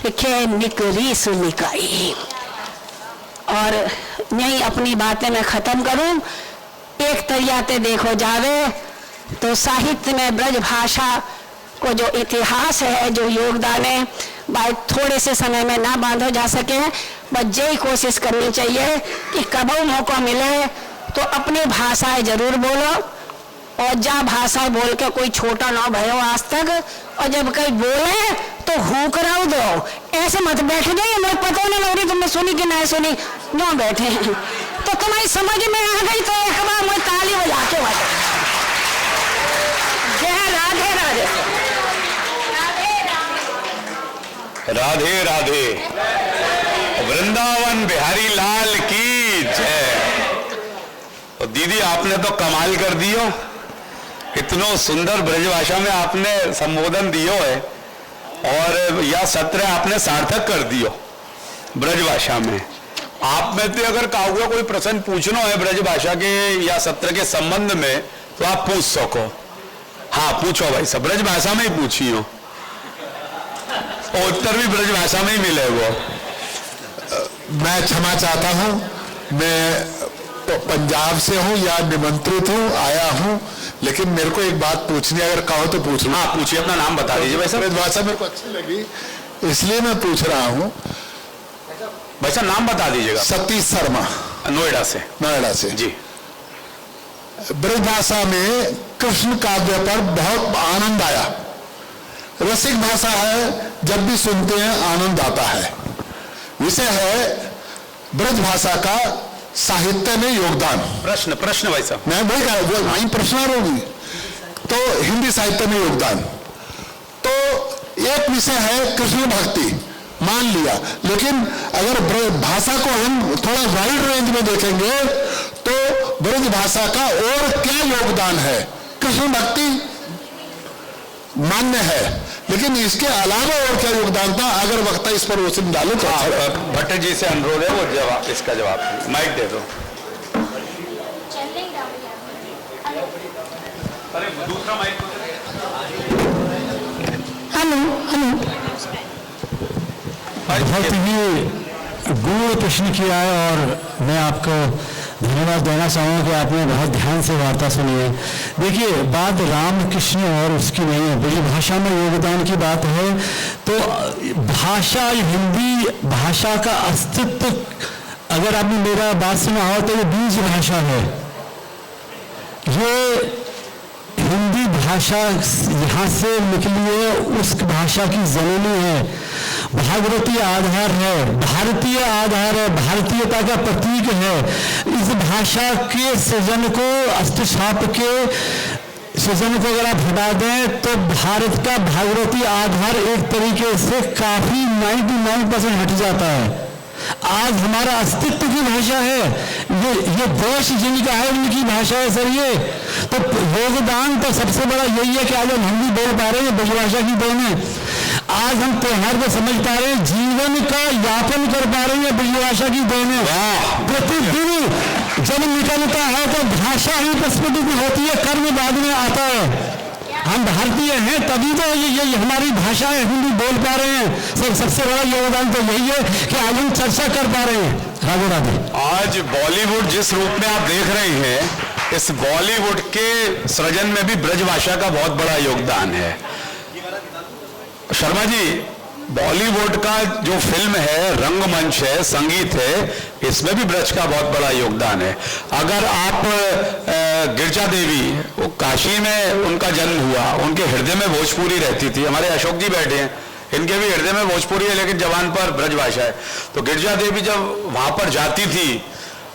लिखे निकरी सुनिकाई। और यही अपनी बातें मैं खत्म करूं। एक तरियाते देखो जावे तो साहित्य में ब्रज भाषा को जो इतिहास है, जो योगदान है, बात थोड़े से समय में ना बांधो जा सके, बस यही कोशिश करनी चाहिए कि कब मौका मिले तो अपनी भाषाएं जरूर बोलो, और जा भाषा बोल के कोई छोटा ना भयो आज तक, और जब कहीं बोले तो हुक रहा दो, ऐसे मत बैठ जाइए, मुझे पता नहीं लग रही तुमने सुनी कि नहीं सुनी, ना बैठे हैं तो तुम्हारी समझ में आ गई तो एक बार मैं ताली बजा के बता। जय राधे राधे। राधे राधे। वृंदावन बिहारी लाल की जय। तो दीदी आपने तो कमाल कर दियो, इतनो सुंदर ब्रजभाषा में आपने संबोधन दियो है, और यह सत्र आपने सार्थक कर दियो ब्रजभाषा में। आप में तो अगर कहोगे कोई प्रश्न पूछना है ब्रजभाषा के या सत्र के संबंध में तो आप पूछ सको। हाँ पूछो भाई सब, ब्रजभाषा में ही पूछियो, और उत्तर भी ब्रजभाषा में ही मिलेगा। मैं क्षमा चाहता हूँ, मैं तो पंजाब से हूँ या निमंत्रित हूँ, आया हूँ, लेकिन मेरे को एक बात पूछनी, अगर कहो तो पूछ लो। हाँ पूछिए, अपना नाम बता दीजिए भाई साहब। भाषा मेरे को अच्छी लगी इसलिए मैं पूछ रहा हूँ। भाई साहब नाम बता दीजिएगा। सतीश शर्मा, नोएडा से। नोएडा से जी। ब्रजभाषा में कृष्ण काव्य पर बहुत आनंद आया, रसिक भाषा है, जब भी सुनते हैं आनंद आता है। विषय है ब्रजभाषा का साहित्य में योगदान। प्रश्न भाई साहब। मैं वही कहा, वो वही प्रश्न होगी तो हिंदी साहित्य में योगदान। तो एक विषय है कृष्ण भक्ति, मान लिया, लेकिन अगर भाषा को हम थोड़ा वाइड रेंज में देखेंगे तो ब्रज भाषा का और क्या योगदान है। कृष्ण भक्ति मान्य है, लेकिन इसके अलावा और क्या योगदान था, अगर वक्ता इस पर रोशनी डाले तो। भट्ट जी से अनुरोध है, वो जवाब, इसका जवाब माइक दे दो। अरे दूसरा माइक। Hello hello. बहुत ही गूढ़ प्रश्न किया है, और मैं आपको धन्यवाद देना चाहूँगा कि आपने बहुत ध्यान से वार्ता सुनी है। देखिए, बात रामकृष्ण और उसकी नहीं है, ब्रज भाषा में योगदान की बात है तो भाषा, हिंदी भाषा का अस्तित्व, अगर आपने मेरा बात सुना हो तो ये बीज भाषा है। ये हिंदी भाषा यहाँ से निकली है, उस भाषा की जननी है, भागवतीय आधार है, भारतीय आधार है, भारतीयता का प्रतीक है। इस भाषा के सृजन को, अस्तिछाप के सृजन को अगर आप हटा दें तो भारत का भागवतीय आधार एक तरीके से काफी 99% हट जाता है। आज हमारा अस्तित्व की भाषा है, ये देश जिनका है उनकी भाषा है सर। ये तो योगदान तो सबसे बड़ा यही है कि आज हम हिंदी बोल पा रहे हैं, ब्रजभाषा की देन है। आज हम त्योहार को समझ पा रहे हैं, जीवन का यापन कर पा रहे हैं, ब्रजभाषा की देन है। प्रतिदिन जब निकलता है तो भाषा ही प्रस्फुटित होती है, कर्म बाद में आता है। हम भारतीय हैं तभी तो ये हमारी भाषा है, हिंदी बोल पा रहे हैं सर। सबसे बड़ा योगदान तो यही है कि आज हम चर्चा कर पा रहे हैं। राधे राधे। आज बॉलीवुड जिस रूप में आप देख रहे हैं, इस बॉलीवुड के सृजन में भी ब्रजभाषा का बहुत बड़ा योगदान है। शर्मा जी, बॉलीवुड का जो फिल्म है, रंगमंच है, संगीत है, इसमें भी ब्रज का बहुत बड़ा योगदान है। अगर आप गिरजा देवी, वो काशी में उनका जन्म हुआ, उनके हृदय में भोजपुरी रहती थी। हमारे अशोक जी बैठे हैं, इनके भी हृदय में भोजपुरी है, लेकिन जबान पर ब्रजभाषा है। तो गिरजा देवी जब वहां पर जाती थी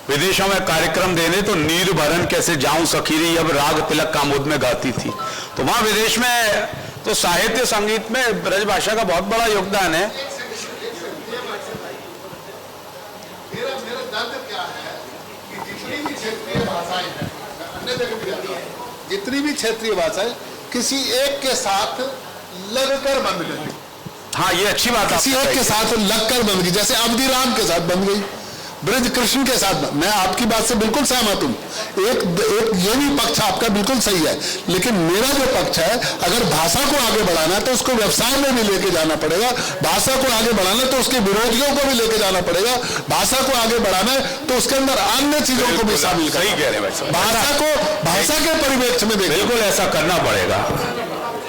विदेशों में कार्यक्रम देने, तो नीर भरन कैसे जाऊं सखीरी अब राग तिलक कामोद में गाती थी। तो वहां विदेश में तो साहित्य संगीत में ब्रजभाषा का बहुत बड़ा योगदान है। मेरा दर्द क्या है कि जितनी भी क्षेत्रीय भाषाएं हैं, अन्य जगह भी जाता हूं, जितनी भी क्षेत्रीय भाषाएं किसी एक के साथ लगकर बन गई। हाँ, ये अच्छी बात है। किसी एक के साथ लगकर बन गई, जैसे अवधि राम के साथ बन गई, ब्रज कृष्ण के साथ। मैं आपकी बात से बिल्कुल सहमत हूँ। एक ये भी पक्ष आपका बिल्कुल सही है, लेकिन मेरा जो पक्ष है, अगर भाषा को आगे बढ़ाना है तो उसको व्यवसाय में भी लेके जाना पड़ेगा। भाषा को आगे बढ़ाना है तो उसके विरोधियों को भी लेके जाना पड़ेगा। भाषा को आगे बढ़ाना है तो उसके अंदर अन्य चीजों को भी शामिल सही कह रहे हैं। भाषा को भाषा के परिप्रेक्ष्य में देखिए। बिल्कुल ऐसा करना पड़ेगा।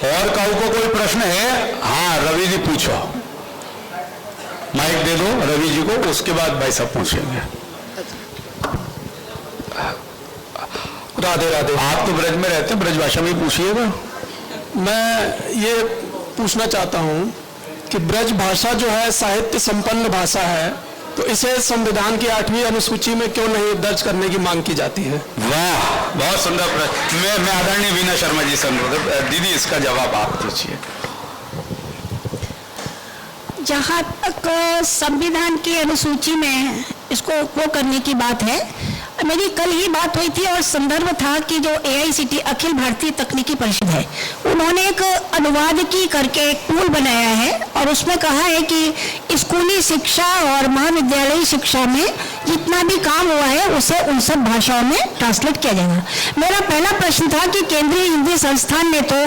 और कहूँ को कोई प्रश्न है? हाँ, रवि जी पूछो, माइक दे दो रवि जी को, उसके बाद भाई सब पूछेंगे। राधे राधे। आप तो ब्रज में रहते हैं, ब्रज भाषा में ही पूछिएगा। मैं ये पूछना चाहता हूँ कि ब्रज भाषा जो है साहित्य संपन्न भाषा है, तो इसे संविधान की 8वीं अनुसूची में क्यों नहीं दर्ज करने की मांग की जाती है? वाह, बहुत सुंदर प्रश्न। मैं आदरणीय वीना शर्मा जी से अनुरोध, दीदी इसका जवाब आप दीजिए। जहाँ तक संविधान की अनुसूची में इसको वो करने की बात है, मेरी कल ही बात हुई थी और संदर्भ था कि जो AICT अखिल भारतीय तकनीकी परिषद है, उन्होंने एक अनुवादकी करके एक टूल बनाया है और उसमें कहा है कि स्कूली शिक्षा और महाविद्यालयी शिक्षा में जितना भी काम हुआ है उसे उन सब भाषाओं में ट्रांसलेट किया जाएगा। मेरा पहला प्रश्न था कि केंद्रीय हिंदी संस्थान ने तो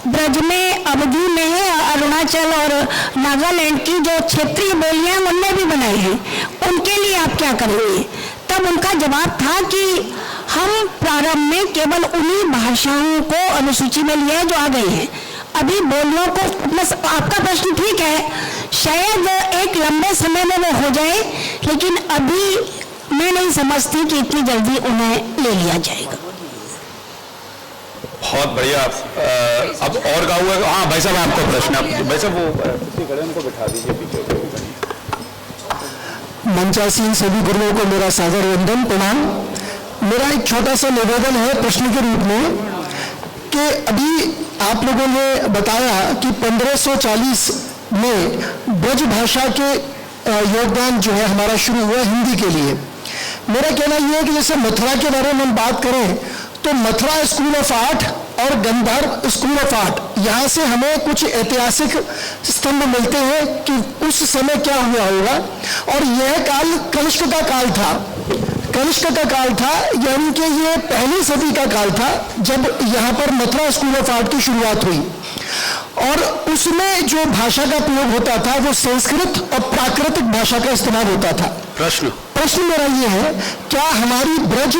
ब्रज में, अवधी में है, अरुणाचल और नागालैंड की जो क्षेत्रीय बोलियां उनमें भी बनाई हैं, उनके लिए आप क्या करेंगे? तब उनका जवाब था कि हम प्रारंभ में केवल उन्हीं भाषाओं को अनुसूची में लिए जो आ गई हैं, अभी बोलियों को, आपका प्रश्न ठीक है, शायद एक लंबे समय में वो हो जाए, लेकिन अभी मैं नहीं समझती कि इतनी जल्दी उन्हें ले लिया जाएगा। बहुत बढ़िया। अब और का हुआ। हाँ भाई साहब, आपका प्रश्न। आप भाई साहब वो खड़े उनको बिठा दीजिए पीछे। मंचासीन सभी गुरुओं को मेरा सादर वंदन प्रणाम। मेरा एक छोटा सा निवेदन है प्रश्न के रूप में कि अभी आप लोगों ने बताया कि 1540 में ब्रज भाषा के योगदान जो है हमारा शुरू हुआ हिंदी के लिए। मेरा कहना यह है कि जैसे मथुरा के बारे में हम बात करें तो मथुरा स्कूल ऑफ आर्ट और गंधर्व स्कूल ऑफ आर्ट, यहाँ से हमें कुछ ऐतिहासिक स्तंभ मिलते हैं कि उस समय क्या हुआ होगा। और यह काल कनिष्क का काल था, कनिष्क का काल था, यानी कि ये पहली सदी का काल था जब यहाँ पर मथुरा स्कूल ऑफ आर्ट की शुरुआत हुई। और उसमें जो भाषा का प्रयोग होता था वो संस्कृत और प्राकृतिक भाषा का इस्तेमाल होता था। प्रश्न मेरा ये है, क्या हमारी ब्रज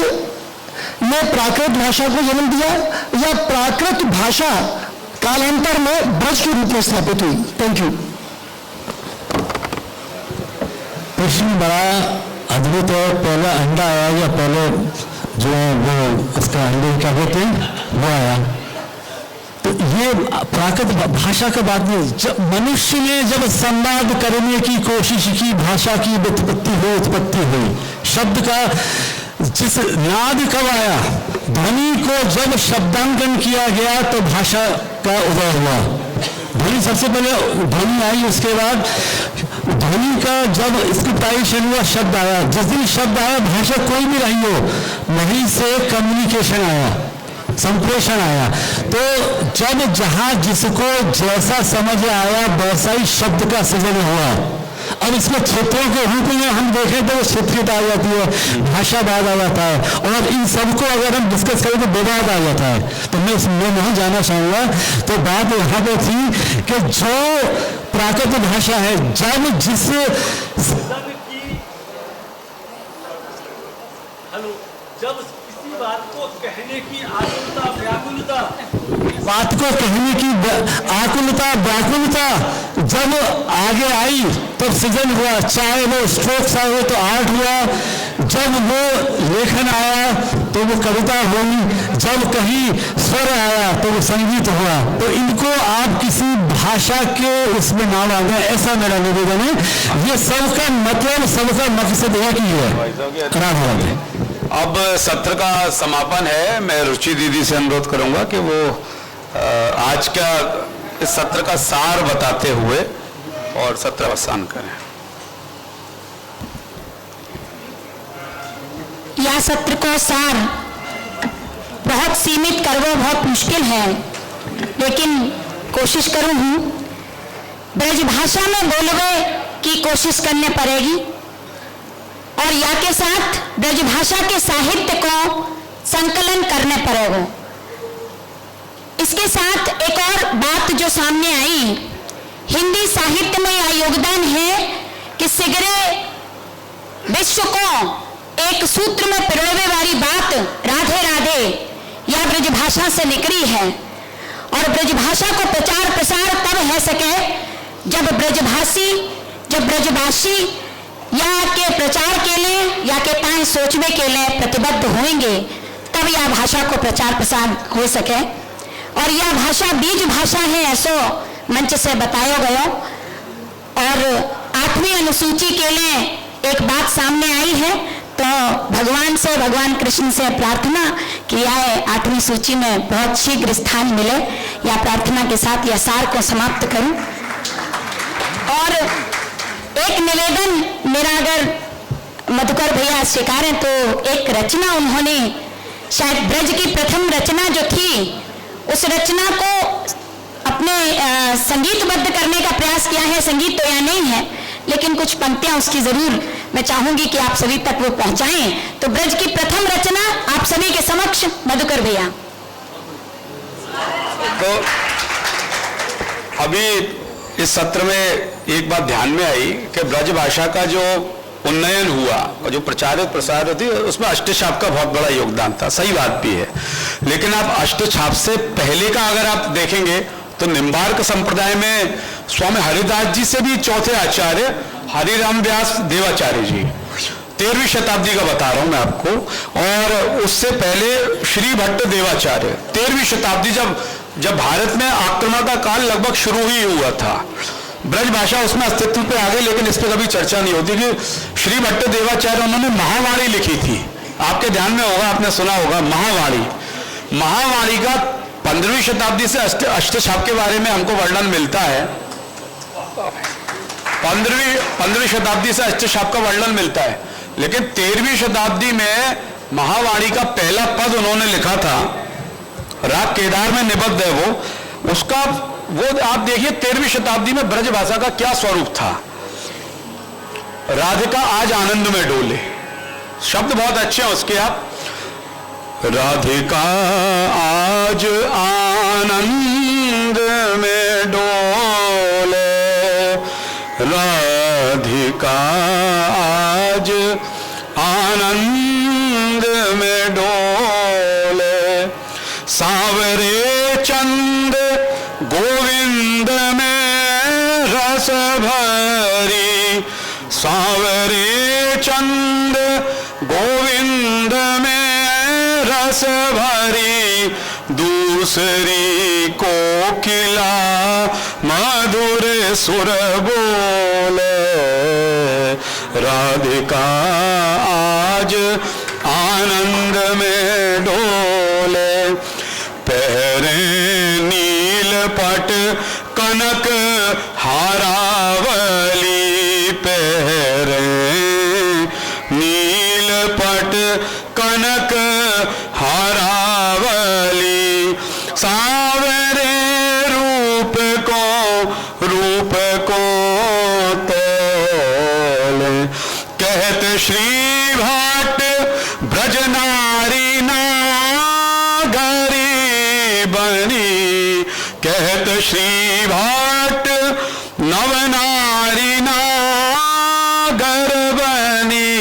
ने प्राकृत भाषा को जन्म दिया या प्राकृत भाषा कालांतर में ब्रज के रूप में स्थापित हुई? Thank you. प्रश्न बड़ा अद्भुत है। पहला अंडा आया या पहले जो है वो उसका अंडे क्या कहते हैं वो आया? तो ये प्राकृत भाषा का बात नहीं। जब मनुष्य ने जब संवाद करने की कोशिश की, भाषा की उत्पत्ति हुई, शब्द का जिस नाद कब आया, ध्वनि को जब शब्दांकन किया गया तो भाषा का उदय हुआ। ध्वनि सबसे पहले ध्वनि आई, उसके बाद ध्वनि का जब स्क्रिप्टाइजेशन हुआ, शब्द आया। जिस दिन शब्द आया, भाषा कोई भी रही हो, वहीं से कम्युनिकेशन आया, संप्रेषण आया। तो जब जहां जिसको जैसा समझ आया वैसा ही शब्द का सृजन हुआ। अब इसमें क्षेत्रों के रूप में हम देखें तो क्षेत्रीयता आ जाती है, भाषावाद आ जाता है, और इन सबको अगर हम डिस्कस करें तो विवाद आ जाता है। तो मैं इसमें नहीं जाना चाहूँगा। तो बात यहाँ पे थी कि जो प्राकृत भाषा है, जब जिस बात को कहने की आकुलता व्याकुलता, बात को कहने की आकुलता व्याकुलता जब आगे आई तब सृजन हुआ। चाहे वो स्ट्रोक्स आए तो आर्ट हुआ, जब वो लेखन आया तो वो कविता हुई, जब कहीं स्वर आया तो वो संगीत हुआ। तो इनको आप किसी भाषा के उसमें ना डालें, ऐसा मेरा निवेदन है। ये सबका मतलब, सबका मकसद एक ही है। अब सत्र का समापन है। मैं रुचि दीदी से अनुरोध करूंगा कि वो आज का इस सत्र का सार बताते हुए और सत्र अवसान करें। यह सत्र को सार बहुत सीमित करना बहुत मुश्किल है, लेकिन कोशिश करूंगी। ब्रज भाषा में बोलने की कोशिश करने पड़ेगी और या के साथ ब्रज भाषा के साहित्य को संकलन करने पड़ेगा। इसके साथ एक और बात जो सामने आई, हिंदी साहित्य में यह योगदान है कि सिगरे विश्व को एक सूत्र में पिरोने वाली बात राधे राधे यह ब्रज भाषा से निकली है। और ब्रज भाषा को प्रचार प्रसार तब है सके जब ब्रजभाषी, जब ब्रजभाषी या के प्रचार के लिए या के ताएं सोचने के लिए प्रतिबद्ध होंगे, तब यह भाषा को प्रचार प्रसार हो सके। और यह भाषा बीज भाषा है ऐसो मंच से बताया गया। और 8वीं अनुसूची के लिए एक बात सामने आई है, तो भगवान से, भगवान कृष्ण से प्रार्थना कि यह 8वीं सूची में बहुत शीघ्र स्थान मिले। या प्रार्थना के साथ यह सार को समाप्त करूं। और एक निवेदन मेरा, अगर मधुकर भैया स्वीकारें, तो एक रचना उन्होंने, शायद ब्रज की प्रथम रचना जो थी, उस रचना को अपने संगीतबद्ध करने का प्रयास किया है। संगीत तो यह नहीं है, लेकिन कुछ पंक्तियां उसकी जरूर मैं चाहूंगी कि आप सभी तक वो पहुंचाएं। तो ब्रज की प्रथम रचना आप सभी के समक्ष, मधुकर भैया। तो अभी इस सत्र में एक बात ध्यान में आई कि ब्रज भाषा का जो उन्नयन हुआ और जो प्रचारित प्रसार होती है, उसमें अष्टछाप का बहुत बड़ा योगदान था। सही बात भी है, लेकिन आप अष्टछाप से पहले का अगर आप देखेंगे तो निम्बार्क संप्रदाय में स्वामी हरिदास जी से भी चौथे आचार्य हरिराम व्यास देवाचार्य जी, 13वीं शताब्दी का बता रहा हूं मैं आपको। और उससे पहले श्री भट्ट देवाचार्य, 13वीं शताब्दी, जब भारत में आक्रमण का काल लगभग शुरू ही हुआ था। ब्रज भाषा उसमें अस्तित्व पे आ गई, लेकिन इस पर कभी चर्चा नहीं होती कि श्री भट्ट देवाचार्य, उन्होंने महावाणी लिखी थी। आपके ध्यान में होगा, आपने सुना होगा महावाणी। महावाणी का 15वीं शताब्दी से अष्टछाप के बारे में हमको वर्णन मिलता है। 15वीं शताब्दी से अष्टछाप का वर्णन मिलता है, लेकिन 13वीं शताब्दी में महावाणी का पहला पद उन्होंने लिखा था, राग केदार में निबद्ध है वो। उसका वो आप देखिए 13वीं शताब्दी में ब्रज भाषा का क्या स्वरूप था। राधिका आज आनंद में डोले, शब्द बहुत अच्छे हैं उसके। आप राधिका आज आनंद में डोले, राधिका आज आनंद में डोले, सांवरे चंद गोविंद में रस भरी, सांवरे चंद गोविंद में रस भरी, दूसरी कोकिला मधुर सुर बोले, राधिका आज आनंद में डोले, पहरे नील पट कनक हारावली, पहरे नील पट कनक हारावली, सांवरे रूप को तोले, कहत श्री भट्ट ब्रज नारी नागरी बनी, कहत श्री भट्ट नव नारी नागर बनी,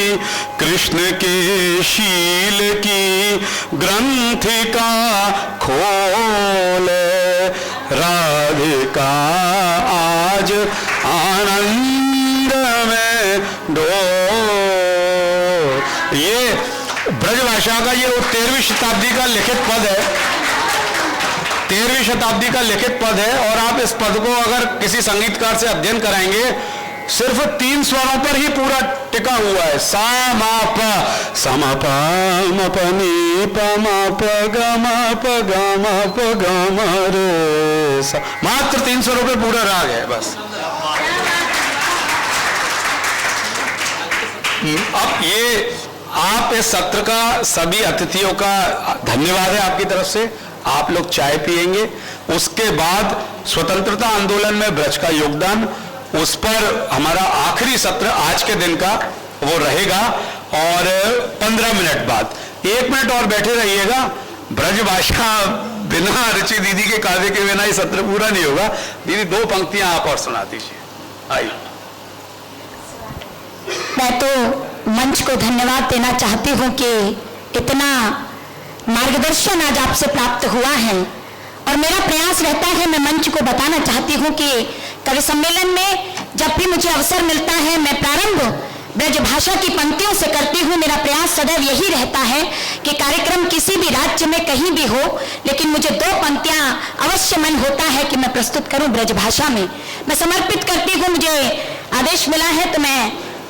कृष्ण के शील की ग्रंथिका खोले, राधिका आज आनंद में डोले। ये ब्रज भाषा का ये 13वीं शताब्दी का लिखित पद है, 13वीं शताब्दी का लिखित पद है। और आप इस पद को अगर किसी संगीतकार से अध्ययन कराएंगे, सिर्फ 3 स्वरों पर ही पूरा टिका हुआ है। सा मा प, सा मा प म प नी प म प ग म प ग म प ग म रे सा, मात्र 3 स्वरों पर पूरा राग है बस। अब ये आप इस सत्र का सभी अतिथियों का धन्यवाद है आपकी तरफ से। आप लोग चाय पिएंगे, उसके बाद स्वतंत्रता आंदोलन में ब्रज का योगदान, उस पर हमारा आखिरी सत्र आज के दिन का वो रहेगा। और 15 मिनट बाद 1 मिनट और बैठे रहिएगा। ब्रज भाषा बिना रुचि दीदी के काव्य के बिना ये सत्र पूरा नहीं होगा। दीदी 2 पंक्तियां आप और सुना दीजिए। आइए। मैं तो मंच को धन्यवाद देना चाहती हूँ कि इतना मार्गदर्शन आज आपसे प्राप्त हुआ है। और मेरा प्रयास रहता है, मैं मंच को बताना चाहती हूँ कि कवि सम्मेलन में जब भी मुझे अवसर मिलता है, मैं प्रारंभ ब्रज भाषा की पंक्तियों से करती हूँ। मेरा प्रयास सदैव यही रहता है कि कार्यक्रम किसी भी राज्य में कहीं भी हो, लेकिन मुझे 2 पंक्तियां अवश्य मन होता है कि मैं प्रस्तुत करूं ब्रजभाषा में। मैं समर्पित करती हूं, मुझे आदेश मिला है तो मैं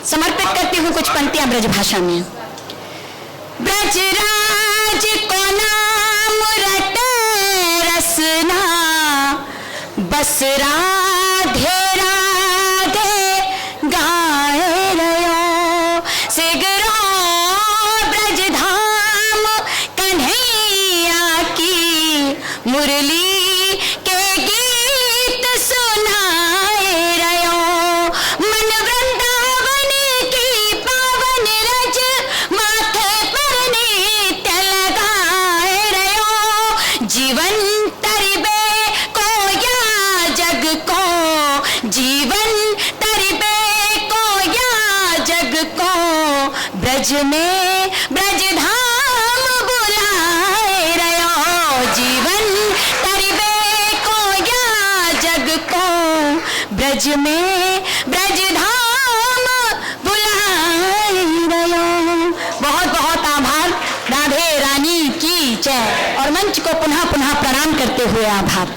समर्पित करती हूं कुछ पंक्तियां ब्रजभाषा में। ब्रजराज को नाम रटे रसना, बस राधे राधे गाए रहो, सिगरो ब्रजधाम कन्हैया की, मुरली के गीत सुनाए रहो, मन वृंदावन की पावन रज, माथे पर नित्य लगाए रहो, जीवन तरिबे को या जग को, जीवन तरिबे को या जग को, ब्रज में ब्रजधाम बुलाए रहो, जीवन तरिबे को या जग को, ब्रज में ब्रजधाम बुलाए रहो। बहुत बहुत आभार। राधे रानी की जय। और मंच को पुनः पुनः प्रणाम करते हुए आभार।